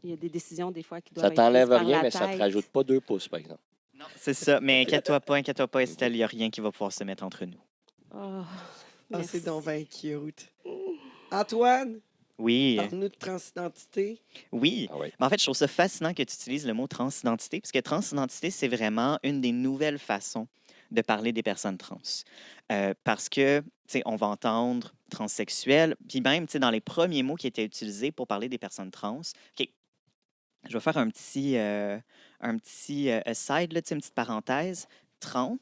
Il y a des décisions, des fois, qui doivent Ça être t'enlève prises par rien, la mais ça te tête. rajoute pas 2 pouces, par exemple. Non, c'est ça. Mais inquiète-toi pas, Estelle, il n'y a rien qui va pouvoir se mettre entre nous. Oh, Ah, merci. c'est donc bien cute. Antoine, Oui, parle-nous de transidentité. oui. Ah ouais. Mais en fait, je trouve ça fascinant que tu utilises le mot transidentité, parce que transidentité, c'est vraiment une des nouvelles façons de parler des personnes trans. Parce que, tu sais, on va entendre transsexuel, puis même, tu sais, dans les premiers mots qui étaient utilisés pour parler des personnes trans, OK, je vais faire un petit aside, là, tu sais, une petite parenthèse. Trans,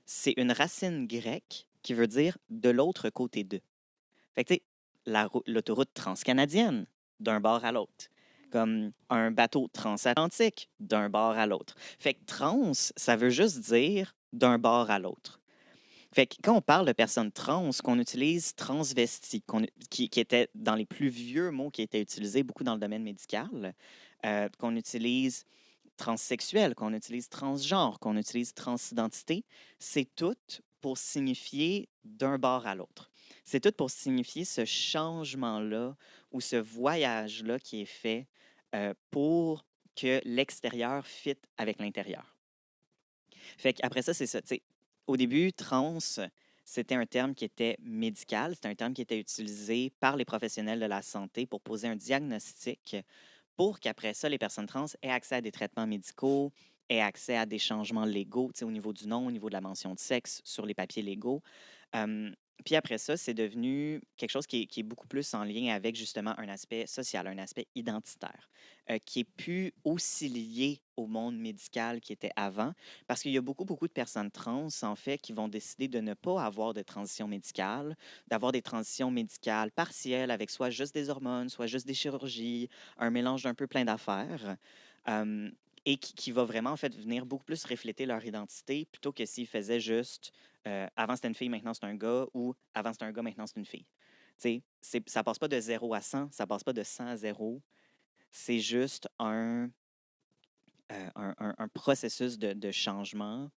c'est une racine grecque qui veut dire de l'autre côté d'eux. Fait que, tu sais, l'autoroute transcanadienne, d'un bord à l'autre. Comme un bateau transatlantique, d'un bord à l'autre. Fait que trans, ça veut juste dire d'un bord à l'autre. Fait que quand on parle de personnes trans, qu'on utilise transvesti, qui était dans les plus vieux mots qui étaient utilisés beaucoup dans le domaine médical, qu'on utilise transsexuel, qu'on utilise transgenre, qu'on utilise transidentité, c'est tout pour signifier d'un bord à l'autre. C'est tout pour signifier ce changement-là ou ce voyage-là qui est fait pour que l'extérieur fit avec l'intérieur. Fait qu'après ça, c'est ça. T'sais, au début, trans, c'était un terme qui était médical, c'était un terme qui était utilisé par les professionnels de la santé pour poser un diagnostic pour qu'après ça, les personnes trans aient accès à des traitements médicaux, aient accès à des changements légaux, au niveau du nom, au niveau de la mention de sexe sur les papiers légaux. Puis après ça, c'est devenu quelque chose qui est beaucoup plus en lien avec justement un aspect social, un aspect identitaire, qui est plus aussi lié au monde médical qui était avant, parce qu'il y a beaucoup de personnes trans, en fait, qui vont décider de ne pas avoir de transition médicale, d'avoir des transitions médicales partielles avec soit juste des hormones, soit juste des chirurgies, un mélange d'un peu plein d'affaires. Et qui va vraiment, en fait, venir beaucoup plus refléter leur identité plutôt que s'ils faisaient juste avant c'était une fille, maintenant c'est un gars, ou avant c'était un gars, maintenant c'est une fille. Tu sais, ça passe pas de 0 à 100, ça passe pas de 100 à 0. C'est juste un processus de changement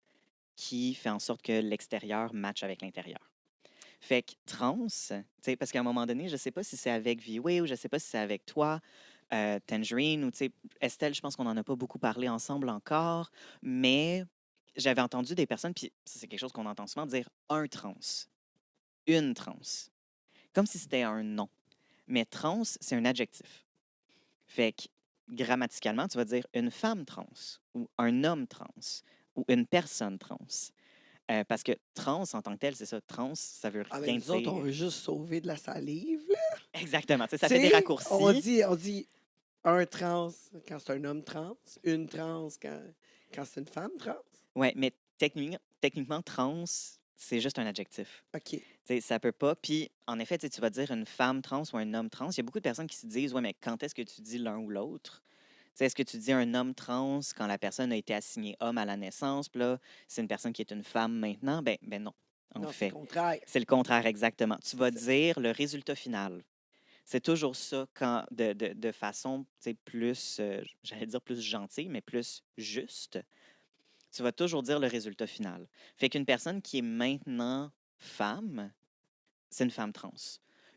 qui fait en sorte que l'extérieur matche avec l'intérieur. Fait que trans, tu sais, parce qu'à un moment donné, je sais pas si c'est avec V-Way ou je sais pas si c'est avec toi, Tangerine, ou tu sais, Estelle, je pense qu'on n'en a pas beaucoup parlé ensemble encore, mais j'avais entendu des personnes, puis ça, c'est quelque chose qu'on entend souvent dire un trans, une trans, comme si c'était un nom. Mais trans, c'est un adjectif. Fait que grammaticalement, tu vas dire une femme trans, ou un homme trans, ou une personne trans. Parce que trans, en tant que tel, c'est ça. Trans, ça veut Ah, rien mais nous autres, on dire. veut juste sauver de la salive. Là. Exactement. Tu sais, ça Tu fait des sais, raccourcis. On dit un trans quand c'est un homme trans, une trans quand c'est une femme trans. Oui, mais techniquement, trans, c'est juste un adjectif. OK. Tu sais, ça peut pas. Puis, en effet, tu vas dire une femme trans ou un homme trans. Il y a beaucoup de personnes qui se disent, ouais, mais quand est-ce que tu dis l'un ou l'autre? Tu sais, est-ce que tu dis un homme trans quand la personne a été assignée homme à la naissance, puis là, c'est une personne qui est une femme maintenant? Ben non. en Non, c'est fait. le contraire. C'est le contraire, exactement. Tu vas C'est ça. dire le résultat final. C'est toujours ça quand, de façon plus, j'allais dire plus gentille, mais plus juste. Tu vas toujours dire le résultat final. Fait qu'une personne qui est maintenant femme, c'est une femme trans.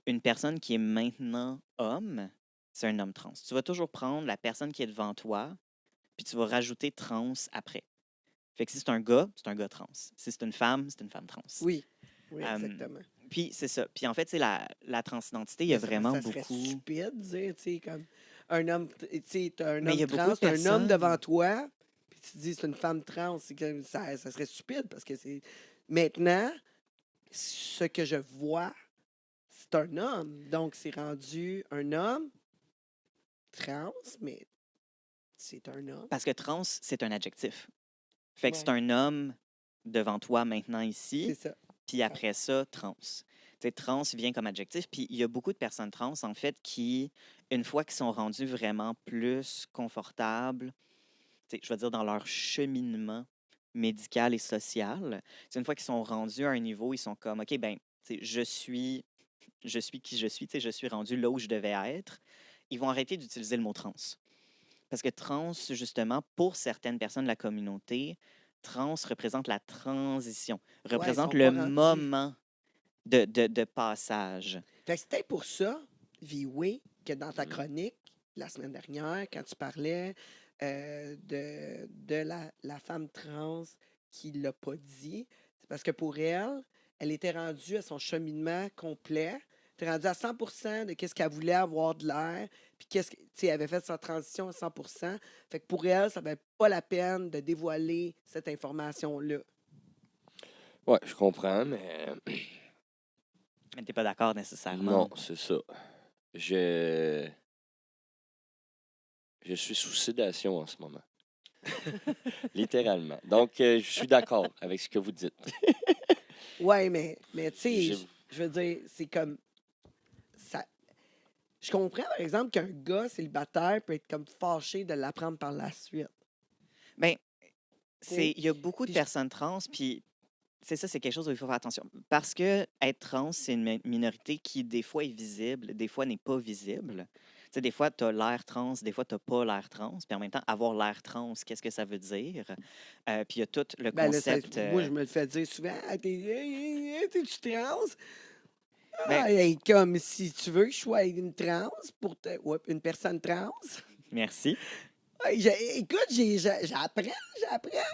Une personne qui est maintenant homme, c'est un homme trans. Tu vas toujours prendre la personne qui est devant toi, puis tu vas rajouter trans après. Fait que si c'est un gars trans. Si c'est une femme trans. Oui, oui, Euh, exactement. Puis c'est ça. Puis en fait, c'est la transidentité, il y a Mais vraiment ça serait beaucoup. stupide de dire, tu sais, comme un homme, tu sais, t'as un Mais il y homme a beaucoup trans, de t'as un homme devant personnes. toi, puis tu te dis c'est une femme trans, c'est que ça serait stupide parce que c'est. Maintenant, ce que je vois, c'est un homme. Donc, c'est rendu un homme trans, mais c'est un homme. Parce que trans, c'est un adjectif. Fait que c'est Ouais, un homme devant toi maintenant c'est ici, ça. puis après ça, trans. Tu sais, trans vient comme adjectif, puis il y a beaucoup de personnes trans, en fait, qui, une fois qu'ils sont rendus vraiment plus confortables, tu sais, je veux dire, dans leur cheminement médical et social, c'est une fois qu'ils sont rendus à un niveau, ils sont comme, OK, ben, tu sais, je suis qui je suis, tu sais, je suis rendu là où je devais être. Ils vont arrêter d'utiliser le mot trans. Parce que trans, justement, pour certaines personnes de la communauté, trans représente la transition, Ouais, ils représente sont le pas rendus. moment de passage. Fait que c'était pour ça, Viwe, que dans ta Mhm. chronique, la semaine dernière, quand tu parlais de la femme trans qui l'a pas dit, c'est parce que pour elle, elle était rendue à son cheminement complet. Elle était rendue à 100% de qu'est-ce qu'elle voulait avoir de l'air, puis qu'est-ce que, tu sais, elle avait fait sa transition à 100%. Fait que pour elle, ça valait pas la peine de dévoiler cette information-là. Ouais, je comprends, mais Mais t'es pas d'accord nécessairement. non, c'est ça. Je, je suis sous sédation en ce moment. Littéralement. Donc, je suis d'accord avec ce que vous dites. Ouais, mais tu sais, J'ai- je veux dire, c'est comme ça. Je comprends, par exemple, qu'un gars célibataire peut être comme fâché de l'apprendre par la suite. Ben, Tu sais, il y a beaucoup de puis je- personnes trans, puis c'est ça, c'est quelque chose où il faut faire attention. Parce que être trans, c'est une minorité qui, des fois, est visible, des fois, n'est pas visible. Tu sais, des fois, tu as l'air trans, des fois, tu n'as pas l'air trans. Puis en même temps, avoir l'air trans, qu'est-ce que ça veut dire? Puis il y a tout le ben là, concept. moi, je me le fais dire souvent. Ah, t'es-tu trans? Ben, Ah, hey, comme si tu veux que je sois une trans pour te. Ouais, une personne trans. merci. Hey, écoute, j'apprends.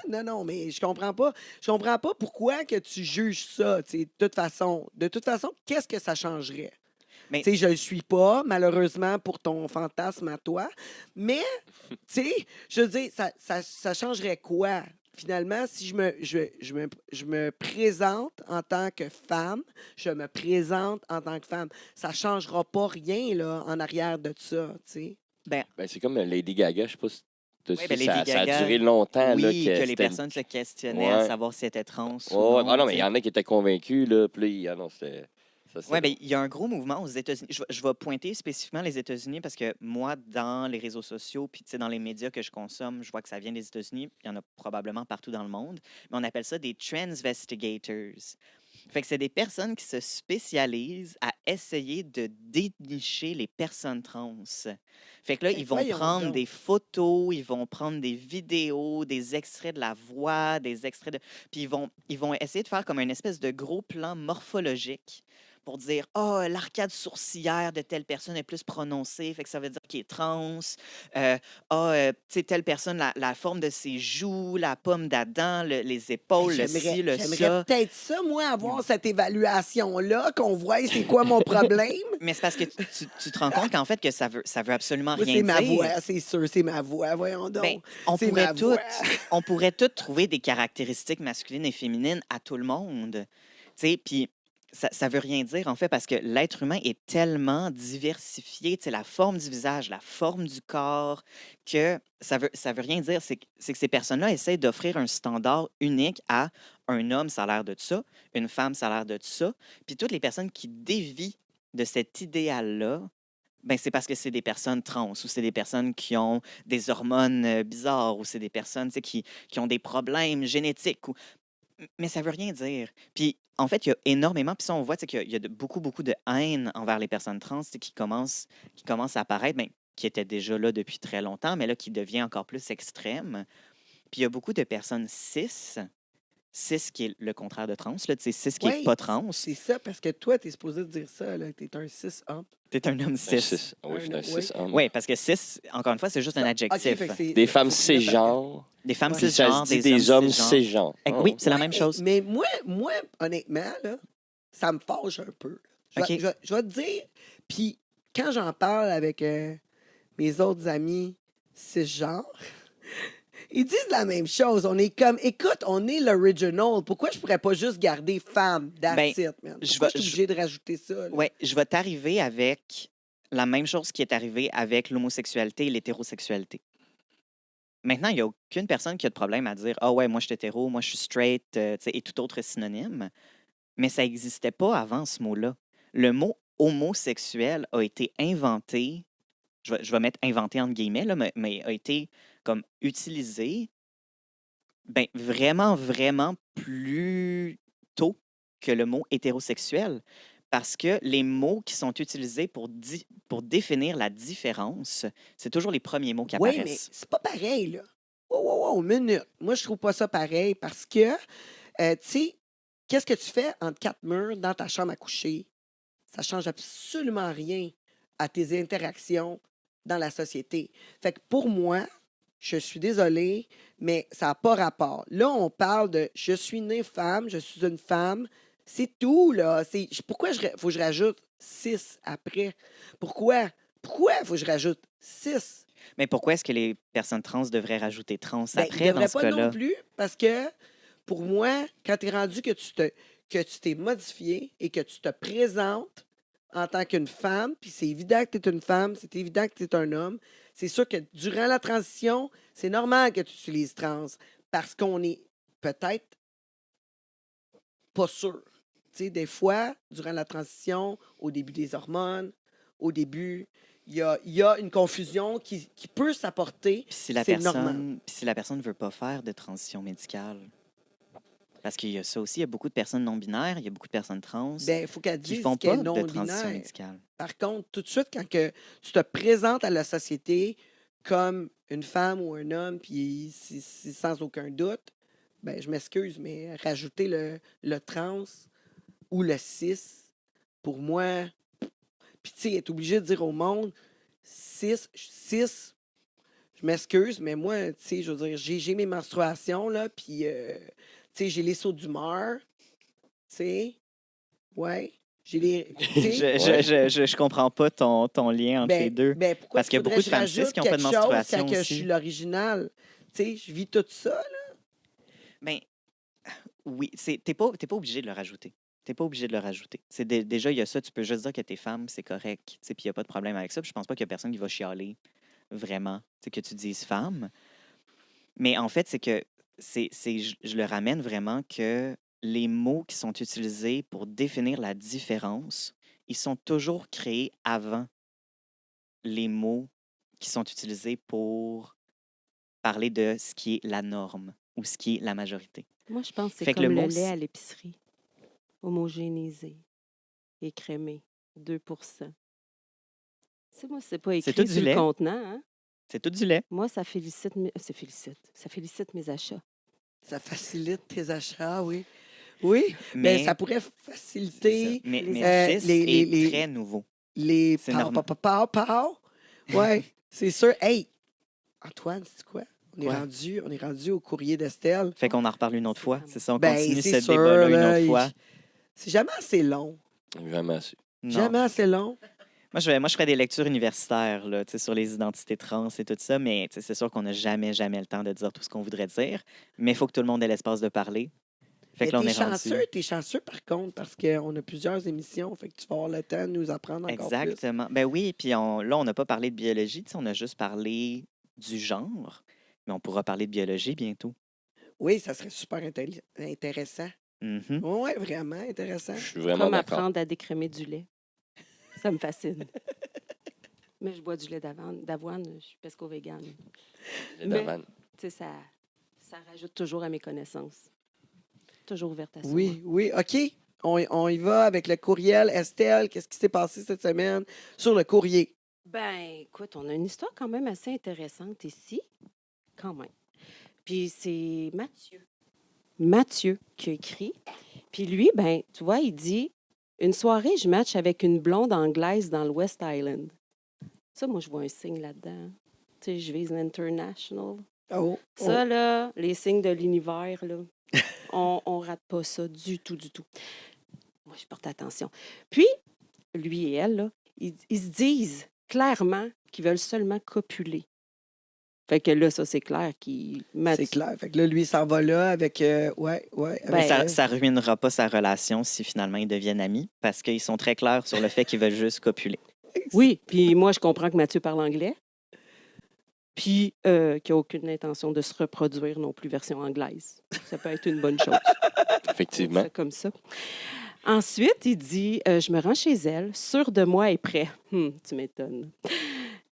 Non, non, mais je comprends pas. Je comprends pas pourquoi que tu juges ça, tu sais, de toute façon. De toute façon, qu'est-ce que ça changerait? Mais Tu sais, je le suis pas, malheureusement, pour ton fantasme à toi. Mais, tu sais, je veux dire, ça changerait quoi? Finalement, si je me présente en tant que femme, je me présente en tant que femme. Ça changera pas rien, là, en arrière de ça, tu sais. ben, Ben, c'est comme Lady Gaga, je sais pas si t'as ouais, su, ben Lady ça a Gaga, duré longtemps, là, oui, que les c'était une... personnes se questionnaient à Ouais. savoir si elles étaient trans ou Ouais, ah non. non, tu mais il y sais. en a qui étaient convaincus, là, puis ah non, c'était... Ça, c'était Oui, bien, drôle. il y a un gros mouvement aux États-Unis. Je vais pointer spécifiquement les États-Unis parce que moi, dans les réseaux sociaux, puis tu sais, dans les médias que je consomme, je vois que ça vient des États-Unis. Il y en a probablement partout dans le monde. Mais on appelle ça des transvestigators. Fait que c'est des personnes qui se spécialisent à essayer de dénicher les personnes trans. Fait que là, Ben, ils vont voyons prendre donc. des photos, ils vont prendre des vidéos, des extraits de la voix, des extraits de... Puis ils vont essayer de faire comme une espèce de gros plan morphologique pour dire oh, l'arcade sourcilière de telle personne est plus prononcée, fait que ça veut dire qu'il est trans. Tu sais, telle personne, la forme de ses joues, la pomme d'Adam, les Hey, épaules, le ci, le j'aimerais ça. peut-être ça, moi, avoir cette évaluation-là, qu'on voit c'est quoi mon problème. Mais c'est parce que tu te rends compte qu'en fait, que ça veut absolument Moi, rien c'est ma dire. voix, c'est sûr, c'est ma voix. Voyons Ben, donc. on C'est pourrait ma voix. on pourrait toutes trouver des caractéristiques masculines et féminines à tout le monde. Tu sais, puis ça veut rien dire, en fait, parce que l'être humain est tellement diversifié, tu sais, la forme du visage, la forme du corps, que ça veut rien dire. C'est que ces personnes-là essaient d'offrir un standard unique à un homme, ça a l'air de ça, une femme, ça a l'air de ça. Puis toutes les personnes qui dévient de cet idéal-là, ben, c'est parce que c'est des personnes trans ou c'est des personnes qui ont des hormones bizarres ou c'est des personnes tu sais, qui ont des problèmes génétiques. Mais ça veut rien dire. Puis en fait, il y a énormément, puis ça, on voit qu'il y a beaucoup, beaucoup de haine envers les personnes trans qui commence à apparaître, ben, qui était déjà là depuis très longtemps, mais là, qui devient encore plus extrême. Puis il y a beaucoup de personnes cis qui est le contraire de trans, là, cis qui n'est Oui, pas trans. c'est ça, parce que toi, tu es supposé dire ça, là, tu es un cis-homme. Tu es un homme Un cis. cis. Oui, je suis un Oui. cis-homme. Oui, parce que cis, encore une fois, c'est juste un OK, adjectif. fait que c'est- Des femmes c'est- cisgenres. Des femmes Ouais. Puis ça cisgenres, se dit des hommes cisgenres. cisgenres. Oui, c'est la Ouais, même chose. Mais moi, honnêtement, là, ça me fâche un peu. OK. Je vais te dire, puis quand j'en parle avec mes autres amis cisgenres, ils disent la même chose. On est comme, écoute, on est l'original. Pourquoi je pourrais pas juste garder femme? That's Ben, it, man. je Pourquoi vais- je suis obligé de rajouter ça? là? Oui, je vais t'arriver avec la même chose qui est arrivée avec l'homosexualité et l'hétérosexualité. Maintenant, il n'y a aucune personne qui a de problème à dire « Ah ouais, moi je suis hétéro, moi je suis straight tu sais, et tout autre synonyme. Mais ça n'existait pas avant ce mot-là. Le mot homosexuel a été inventé, je vais mettre inventé entre guillemets, là, mais a été comme utilisé ben, vraiment, vraiment plus tôt que le mot hétérosexuel. Parce que les mots qui sont utilisés pour définir la différence, c'est toujours les premiers mots qui Oui, mais apparaissent. c'est pas pareil, là. Wow, minute. Moi, je trouve pas ça pareil parce que, tu sais, qu'est-ce que tu fais entre quatre murs dans ta chambre à coucher? Ça change absolument rien à tes interactions dans la société. Fait que pour moi, je suis désolée, mais ça n'a pas rapport. Là, on parle de je suis née femme, je suis une femme. C'est tout, là. Pourquoi il faut que je rajoute 6 après? Pourquoi? Pourquoi il faut que je rajoute 6? Mais pourquoi est-ce que les personnes trans devraient rajouter trans Ben, il après dans devrait ce pas non cas-là? plus, parce que pour moi, quand tu es rendu que tu t'es modifié et que tu te présentes en tant qu'une femme, puis c'est évident que tu es une femme, c'est évident que tu es un homme, c'est sûr que durant la transition, c'est normal que tu utilises trans parce qu'on est peut-être pas sûr. Tu sais, des fois, durant la transition, au début des hormones, au début, il y a une confusion qui peut s'apporter. Puis si la C'est normal. personne ne veut pas faire de transition médicale? Parce qu'il y a ça aussi, il y a beaucoup de personnes non-binaires, il y a beaucoup de personnes trans Ben, il faut qu'elle qui dise font qu'elle pas est de transition non-binaire. médicale. Par contre, tout de suite, quand que tu te présentes à la société comme une femme ou un homme, puis sans aucun doute, ben, je m'excuse, mais rajouter le trans ou le cis, pour moi, puis tu sais, être obligé de dire au monde, cis, je m'excuse, mais moi, tu sais, je veux dire, j'ai mes menstruations, là, puis, tu sais, j'ai les sauts d'humeur, tu sais, ouais, j'ai les... tu sais, Je comprends pas ton lien entre les deux. ben, pourquoi Parce qu'il y a faudrait beaucoup de que je femmes cis rajoute qui ont pas de quelque chose menstruation quand que je aussi. suis l'original? Tu sais, je vis tout ça, là. Ben, oui, t'es pas obligé de le rajouter. T'es pas obligé de le rajouter. Déjà, il y a ça, tu peux juste dire que t'es femme, c'est correct. Puis il n'y a pas de problème avec ça. Puis je pense pas qu'il y a personne qui va chialer vraiment que tu dises femme. Mais en fait, c'est que je le ramène vraiment que les mots qui sont utilisés pour définir la différence, ils sont toujours créés avant les mots qui sont utilisés pour parler de ce qui est la norme ou ce qui est la majorité. Moi, je pense que c'est Fait que comme le le mot, lait à l'épicerie. Homogénéisé et crémé. 2 Tu sais, moi, c'est pas C'est écrit tout du sur lait. le contenant. Hein? C'est tout du lait. Moi, ça félicite mes achats. Ça facilite tes achats, oui. Oui, Mais ben, ça pourrait c'est ça. faciliter Mais euh, cis les- est les- très nouveau. les C'est pow, normal. pow, pow, pow, pow. Ouais, c'est sûr. Hey, Antoine, c'est quoi? On est rendu au courrier d'Estelle. Fait qu'on en reparle une autre C'est fois. vraiment- C'est ça, on Ben, continue c'est ce sûr, débat-là une là, autre fois. C'est jamais assez long. Jamais assez. Non. Jamais assez long. Moi, je ferais des lectures universitaires là, tu sais, sur les identités trans et tout ça, mais tu sais, c'est sûr qu'on n'a jamais le temps de dire tout ce qu'on voudrait dire. Mais il faut que tout le monde ait l'espace de parler. Fait Mais que là, on t'es est rendu. chanceux par contre, parce qu'on a plusieurs émissions, fait que tu vas avoir le temps de nous apprendre encore plus. Exactement. Ben oui, puis là, on n'a pas parlé de biologie, tu sais, on a juste parlé du genre, mais on pourra parler de biologie bientôt. Oui, ça serait super intéressant. Mhm. Oui, vraiment intéressant. Je suis vraiment Comme d'accord. apprendre à décrémer du lait. Ça me fascine. Mais je bois du lait d'avoine, je suis pesco-végane. Les Mais- Davanes. Tu sais, ça rajoute toujours à mes connaissances. Toujours ouverte à ça. Oui, oui, OK. On y va avec le courriel. Estelle, qu'est-ce qui s'est passé cette semaine sur le courrier? Ben, écoute, on a une histoire quand même assez intéressante ici, quand même. Puis c'est Mathieu qui a écrit. Puis lui, ben, tu vois, il dit une soirée, je match avec une blonde anglaise dans le West Island. Ça, moi, je vois un signe là-dedans. Tu sais, je vise l'international. Oh, Ça, là, les signes de l'univers, là, on rate pas ça du tout, du tout. Moi, je porte attention. Puis, lui et elle, là, ils se disent clairement qu'ils veulent seulement copuler. Fait que là, ça, c'est clair qu'il... c'est clair. Fait que là, lui, il s'en va là avec... ouais. Ben, avec, Ça ruinera pas sa relation si finalement ils deviennent amis parce qu'ils sont très clairs sur le fait qu'ils veulent juste copuler. Oui, puis moi, je comprends que Mathieu parle anglais. Puis qu'il n'y a aucune intention de se reproduire non plus version anglaise. Ça peut être une bonne chose. Effectivement. C'est comme ça. Ensuite, il dit je me rends chez elle, sûre de moi et prêt. Tu m'étonnes.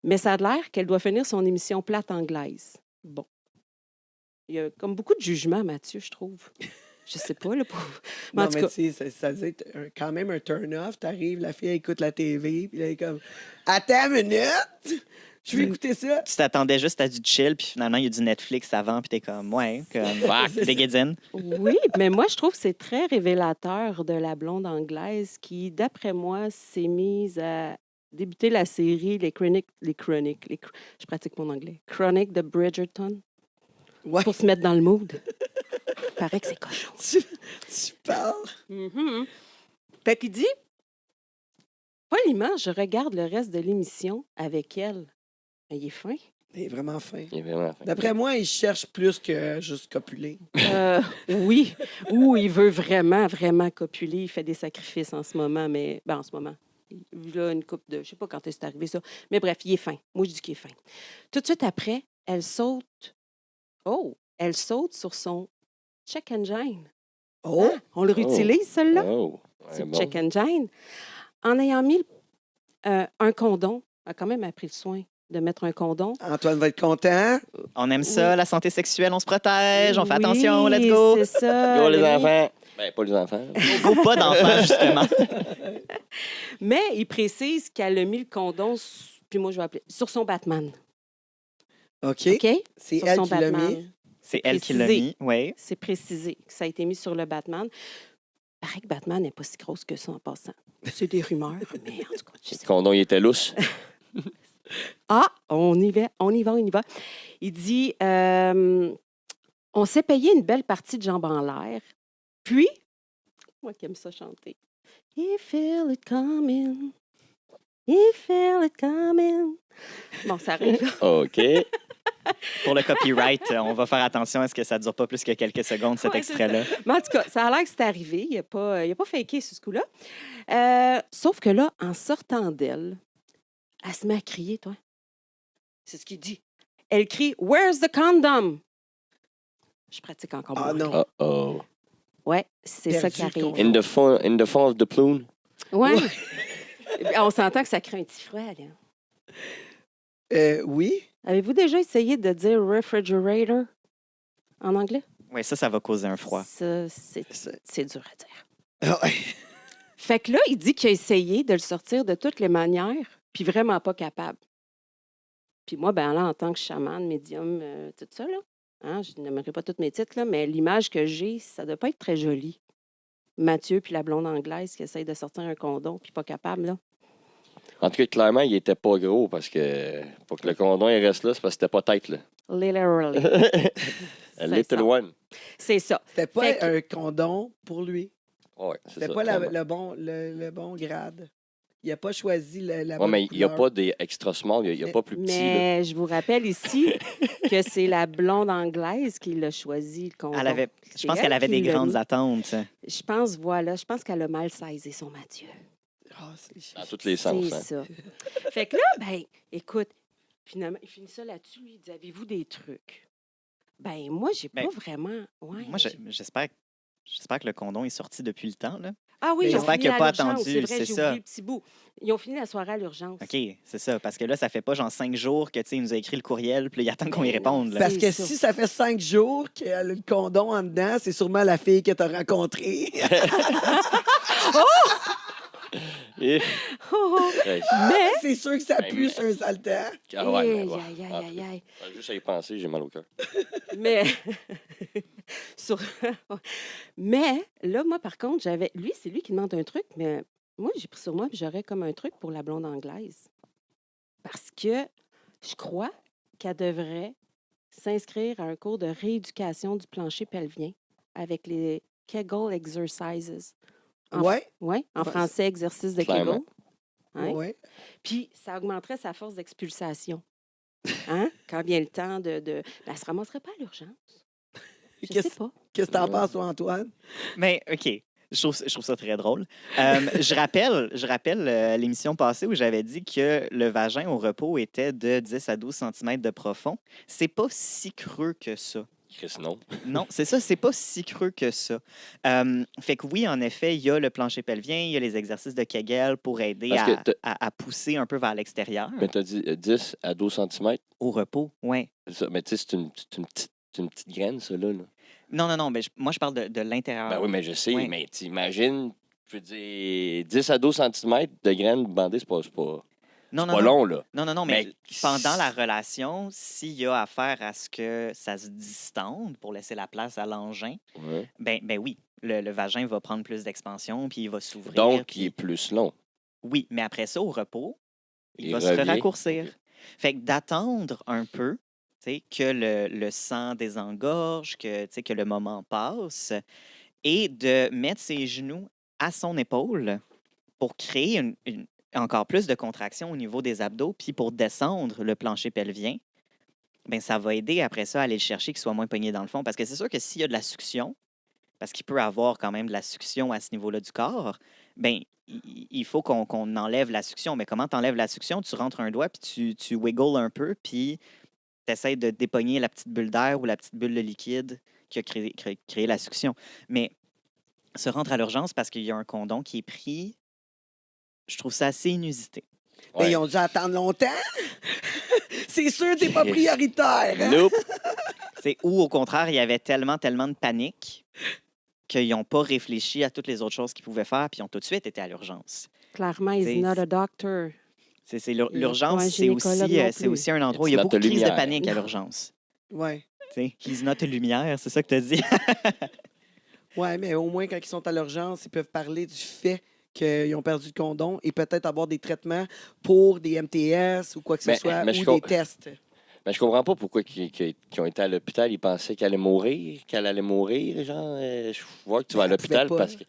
Mais ça a l'air qu'elle doit finir son émission plate anglaise. Bon. Il y a comme beaucoup de jugement, Mathieu, je trouve. Je sais pas, le pauvre. Mais en non, tout mais cas, tu sais, ça doit être quand même un turn-off. T'arrives, la fille elle écoute la TV, puis là, elle est comme « Attends une minute! Je vais écouter ça! Tu t'attendais juste à du chill, puis finalement, il y a du Netflix avant, puis t'es comme, ouais, comme, fuck, des guédines. oui, mais moi, je trouve que c'est très révélateur de la blonde anglaise qui, d'après moi, s'est mise à débuter la série je pratique mon anglais, Chronique de Bridgerton, Ouais. pour se mettre dans le mood. Il paraît que c'est cochon. Tu parles? Mhm. Fait qu'il dit, poliment, je regarde le reste de l'émission avec elle. Mais il est fin. Il est vraiment fin. Il est vraiment fin. D'après moi, il cherche plus que juste copuler. Oui, ou il veut vraiment, vraiment copuler. Il fait des sacrifices en ce moment, mais en ce moment. Il a une coupe de... Je sais pas quand est-ce arrivé ça. Mais bref, il est fin. Moi, je dis qu'il est fin. Tout de suite après, elle saute. Oh! Elle saute sur son check engine. Oh! Hein? On le réutilise, celui-là? Oh, C'est ouais, le bon. check engine. En ayant mis un condom, elle a quand même pris le soin de mettre un condom. Antoine va être content. On aime ça, Oui. la santé sexuelle, on se protège, on fait Oui, attention, let's go. c'est ça. Go, les Oui. enfants! Ben, pas les enfants. Go pas d'enfants, justement. Mais il précise qu'elle a mis le condom, puis moi, je vais appeler, sur son Batman. OK. OK? C'est Sur elle son qui l'a Batman. mis. C'est elle qui l'a précisé. mis, oui. C'est précisé que ça a été mis sur le Batman. Il paraît que Batman n'est pas si grosse que ça en passant. C'est des rumeurs, mais en tout cas, je sais Le condom, il était lousse. Ah, on y va. Il dit on s'est payé une belle partie de jambes en l'air. Puis, moi qui aime ça chanter. You feel it coming. You feel it coming. Bon, ça arrive là. OK. Pour le copyright, on va faire attention à ce que ça ne dure pas plus que quelques secondes, cet Ouais, c'est extrait-là. Mais en tout cas, ça a l'air que c'est arrivé. Il n'a pas faké sur ce coup-là. Sauf que là, en sortant d'elle, elle se met à crier, toi. C'est ce qu'il dit. Elle crie « Where's the condom? » Je pratique encore Ah mon non. anglais. Uh-oh. Ouais, c'est ça qui Perdu le arrive. In the fond of the plume. Ouais. On s'entend que ça crée un petit froid, là. Oui. Avez-vous déjà essayé de dire « refrigerator » en anglais? Oui, ça va causer un froid. Ça, c'est dur à dire. Ah ouais. Fait que là, il dit qu'il a essayé de le sortir de toutes les manières, puis vraiment pas capable. Puis moi, ben là, en tant que chamane, médium, tout ça, là, hein, je n'aimerais pas tous mes titres, là, mais l'image que j'ai, ça ne doit pas être très joli. Mathieu puis la blonde anglaise qui essaye de sortir un condom, puis pas capable, là. En tout cas, clairement, il était pas gros parce que pour que le condom il reste là, c'est parce que c'était pas tête, là. Literally. A little one. C'est ça. C'était pas Fait que- un condom pour lui. Ouais, c'est C'était ça, pas clairement. le bon grade. Il n'a pas choisi la Ouais, bonne mais il n'y a couleur. pas des extra small, il n'y a pas plus petit. Là. Mais je vous rappelle ici que c'est la blonde anglaise qui l'a choisi, le condom. Je C'est pense elle qu'elle avait qui des l'a grandes mis. attentes. Je pense qu'elle a mal saisi son Mathieu. Ah, c'est- Dans tous les sens. C'est Hein. ça. Fait que là, ben, écoute, finalement, il finit ça là-dessus. Lui, il dit avez-vous des trucs? Ben, moi, j'ai Ben, pas vraiment. Ouais, Moi, j'espère que le condom est sorti depuis le temps. Là. Ah oui, Mais ils ont j'espère fini qu'il a à pas l'urgence, attendu, c'est vrai, c'est j'ai ça. oublié le petit bout. Ils ont fini la soirée à l'urgence. OK, c'est ça. Parce que là, ça fait pas genre 5 jours que, tu sais, il nous a écrit le courriel, puis là, il attend qu'on y Ben non, réponde. Là. Parce C'est que ça. si ça fait 5 jours qu'elle a le condom en dedans, c'est sûrement la fille que tu as rencontrée. Et- Oh, oh. Ouais, Mais, c'est sûr que ça Hey, pue mais- sur un saltan. ah ouais, mais aïe, bon. aïe, aïe, En aïe, tout cas, aïe. juste à y penser, j'ai mal au cœur. Mais, sur- mais là, moi, par contre, lui, c'est lui qui demande un truc, mais moi, j'ai pris sur moi, puis j'aurais comme un truc pour la blonde anglaise. Parce que je crois qu'elle devrait s'inscrire à un cours de rééducation du plancher pelvien avec les Kegel exercises. En Ouais, Oui, en Ouais, français, exercice de Clairement. Kegel. Hein? ouais. Puis ça augmenterait sa force d'expulsation. Hein? Quand vient le temps de... Ben, elle se ramasserait pas à l'urgence. Je sais pas. Qu'est-ce que t'en penses, toi, Antoine? Mais, OK. Je trouve ça très drôle. Je rappelle l'émission passée où j'avais dit que le vagin au repos était de 10 à 12 cm de profond. C'est pas si creux que ça. Chris, non. Non, c'est ça, c'est pas si creux que ça. Fait que oui, en effet, il y a le plancher pelvien, il y a les exercices de Kegel pour aider Parce que à pousser un peu vers l'extérieur. Mais t'as dit 10 à 12 cm. Au repos, oui. Mais tu sais, c'est une petite graine, ça, là. Non, mais moi, je parle de l'intérieur. Ben oui, mais je sais, Ouais. mais t'imagines, je veux dire, 10 à 12 cm de graines bandées, c'est pas non, long, là. Non, mais pendant la relation, s'il y a affaire à ce que ça se distende pour laisser la place à l'engin, Ouais. ben oui, le vagin va prendre plus d'expansion, puis il va s'ouvrir. Donc, puis- il est plus long. Oui, mais après ça, au repos, il Il va se revient. raccourcir. Fait que d'attendre un peu, tu sais, que le sang désengorge, que, tu sais, que le moment passe, et de mettre ses genoux à son épaule pour créer encore plus de contraction au niveau des abdos, puis pour descendre le plancher pelvien, ben ça va aider après ça à aller le chercher, qu'il soit moins pogné dans le fond. Parce que c'est sûr que s'il y a de la succion, parce qu'il peut avoir quand même de la succion à ce niveau-là du corps, ben il faut qu'on enlève la succion. Mais comment tu enlèves la succion? Tu rentres un doigt, puis tu wiggles un peu, puis tu essaies de dépogner la petite bulle d'air ou la petite bulle de liquide qui a créé la succion. Mais se rendre à l'urgence parce qu'il y a un condom qui est pris, je trouve ça assez inusité. Mais Ouais. ils ont dû attendre longtemps. C'est sûr, t'es pas prioritaire. Hein? Nope. T'sais, ou au contraire, il y avait tellement de panique qu'ils n'ont pas réfléchi à toutes les autres choses qu'ils pouvaient faire, puis ils ont tout de suite été à l'urgence. Clairement, he's C'est- not a doctor. L'urgence, pas un c'est gynécologue aussi, non c'est plus. aussi un endroit où il It's y a not beaucoup de a crises de lumière. panique à Non. l'urgence. Ouais. T'sais, he's not a lumière, c'est ça que tu as dit. Ouais, mais au moins, quand ils sont à l'urgence, ils peuvent parler du fait qu'ils ont perdu le condom et peut-être avoir des traitements pour des MTS ou quoi que ce Mais- soit, mais ou je des com- tests. Mais je comprends pas pourquoi ils ont été à l'hôpital. Ils pensaient qu'elle allait mourir, genre. Je vois que tu vas à Mais elle l'hôpital pouvait pas. parce que.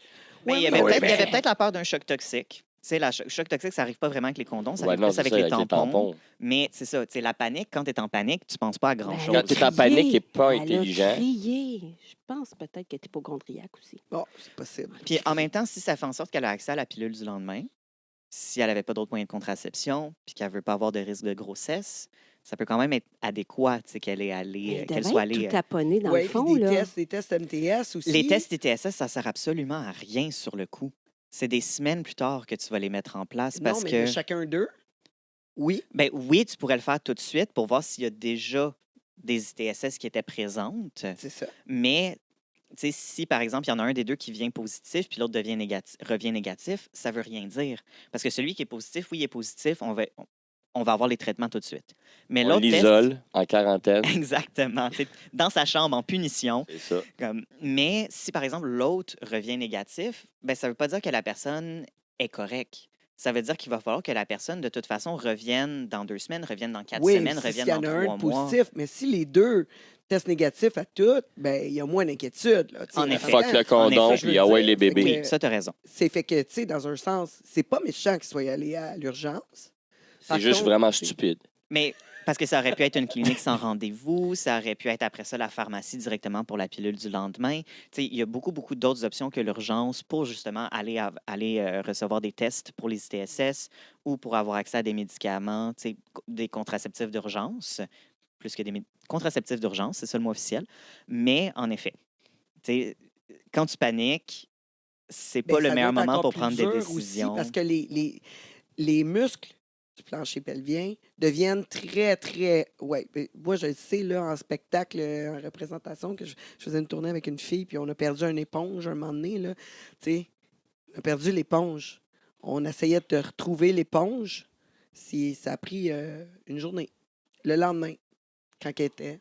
Mais il y Ouais, avait ouais, peut-être mais- la peur d'un choc toxique. Tu sais, choc toxique, ça n'arrive pas vraiment avec les condoms, ça Ouais, arrive non, plus c'est avec ça, les avec tampons. Mais c'est ça, tu sais, la panique, quand tu es en panique, tu penses pas à grand-chose. Quand t'es en panique et pas Elle a intelligent. crié. Je pense peut-être qu'elle était hypochondriaque aussi. Bon, c'est possible. Puis en même temps, si ça fait en sorte qu'elle a accès à la pilule du lendemain, si elle n'avait pas d'autres moyens de contraception, puis qu'elle ne veut pas avoir de risque de grossesse, ça peut quand même être adéquat, tu sais, qu'elle est Mais allée, elle qu'elle devait soit être allée. tout taponné dans Ouais, le puis fond, là. des tests MTS aussi. Les tests ITSS, ça sert absolument à rien sur le coup. C'est des semaines plus tard que tu vas les mettre en place parce Non, mais que, chacun d'eux. Oui. ben oui, tu pourrais le faire tout de suite pour voir s'il y a déjà des ITSS qui étaient présentes. C'est ça. Mais tu sais, si, par exemple, il y en a un des deux qui vient positif puis l'autre revient négatif, ça veut rien dire. Parce que celui qui est positif, oui, il est positif, on va avoir les traitements tout de suite. Mais On l'autre test... l'isole en quarantaine. Exactement. Tu sais, dans sa chambre en punition. C'est ça. Mais si, par exemple, l'autre revient négatif, ben, ça ne veut pas dire que la personne est correcte. Ça veut dire qu'il va falloir que la personne, de toute façon, revienne dans 2 semaines, revienne dans 4 Oui, semaines, si revienne s'il y dans en a 3 un de mois. positif, mais si les deux testent négatifs à toutes, ben il y a moins d'inquiétude. Là, tu sais, En effet. Fuck le condom, effet, je veux puis ah ouais, dire, les c'est bébés. que- Oui, ça, tu as raison. C'est fait que, tu sais, dans un sens, c'est pas méchant qu'ils soient allés à l'urgence. Par C'est juste contre, vraiment c'est- stupide. Mais parce que ça aurait pu être une clinique sans rendez-vous, ça aurait pu être après ça la pharmacie directement pour la pilule du lendemain. Tu sais, il y a beaucoup d'autres options que l'urgence pour justement aller recevoir des tests pour les ITSS ou pour avoir accès à des médicaments, tu sais, des contraceptifs d'urgence, plus que des contraceptifs d'urgence, c'est ça le mot officiel. Mais en effet, tu sais, quand tu paniques, c'est Ben, pas le ça meilleur doit être moment encore pour plus prendre des dur décisions. aussi parce que les muscles du plancher pelvien deviennent très, très... Ouais, ben, moi, je le sais, là, en spectacle, en représentation, que je faisais une tournée avec une fille, puis on a perdu une éponge un moment donné, là. Tu sais, on a perdu l'éponge. On essayait de retrouver l'éponge. Ça a pris une journée. Le lendemain, quand elle était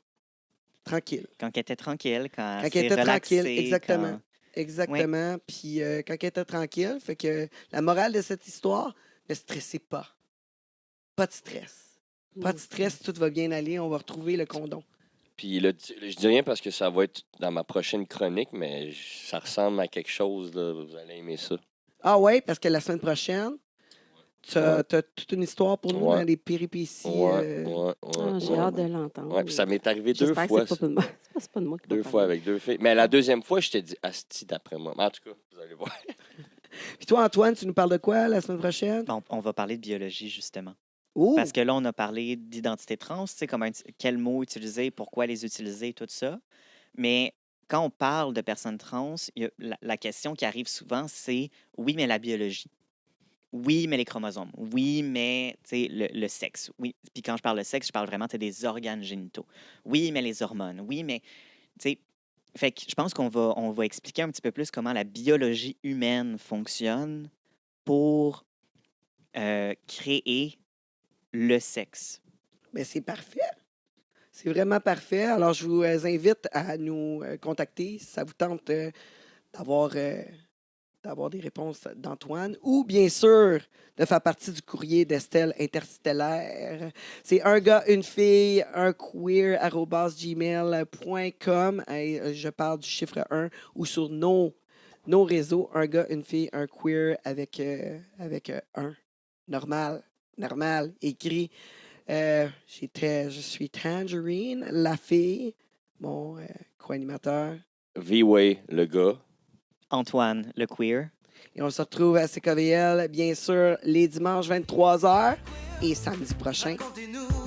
tranquille. Quand elle était tranquille, quand Quand elle elle s'est était tranquille, relaxée, exactement. quand... Exactement. Puis quand elle était tranquille, fait que la morale de cette histoire, ne stressez pas. Pas de stress. Pas de stress, tout va bien aller, on va retrouver le condom. Puis là, je dis rien parce que ça va être dans ma prochaine chronique, mais ça ressemble à quelque chose, là. Vous allez aimer ça. Ah ouais, parce que la semaine prochaine, tu as, Ouais. toute une histoire pour nous Ouais. dans les péripéties. J'ai ouais. hâte de l'entendre. Ouais, puis ça m'est arrivé deux J'espère fois. que c'est pas de moi. C'est pas de moi qui va Deux fois parler. avec deux filles. Mais la deuxième fois, je t'ai dit asti d'après moi. Mais en tout cas, vous allez voir. Puis toi, Antoine, tu nous parles de quoi la semaine prochaine? Bon, on va parler de biologie, justement. Oh! Parce que là, on a parlé d'identité trans, tu sais, quels mots utiliser, pourquoi les utiliser, tout ça. Mais quand on parle de personnes trans, la question qui arrive souvent, c'est oui, mais la biologie. Oui, mais les chromosomes. Oui, mais tu sais, le sexe. Oui. Puis quand je parle de sexe, je parle vraiment des organes génitaux. Oui, mais les hormones. Oui, mais tu sais. Fait que je pense on va expliquer un petit peu plus comment la biologie humaine fonctionne pour créer le sexe. Ben, c'est parfait. C'est vraiment parfait. Alors, je vous invite à nous contacter si ça vous tente d'avoir des réponses d'Antoine ou, bien sûr, de faire partie du courrier d'Estelle Interstellaire. C'est un gars, une fille, un queer, @gmail.com. Je parle du chiffre 1 ou sur nos réseaux, un gars, une fille, un queer avec un. Normal, écrit. Je suis Tangerine, la fille, mon co-animateur. V-Way, le gars. Antoine, le queer. Et on se retrouve à CKVL, bien sûr, les dimanches 23h et samedi prochain. Racontez-nous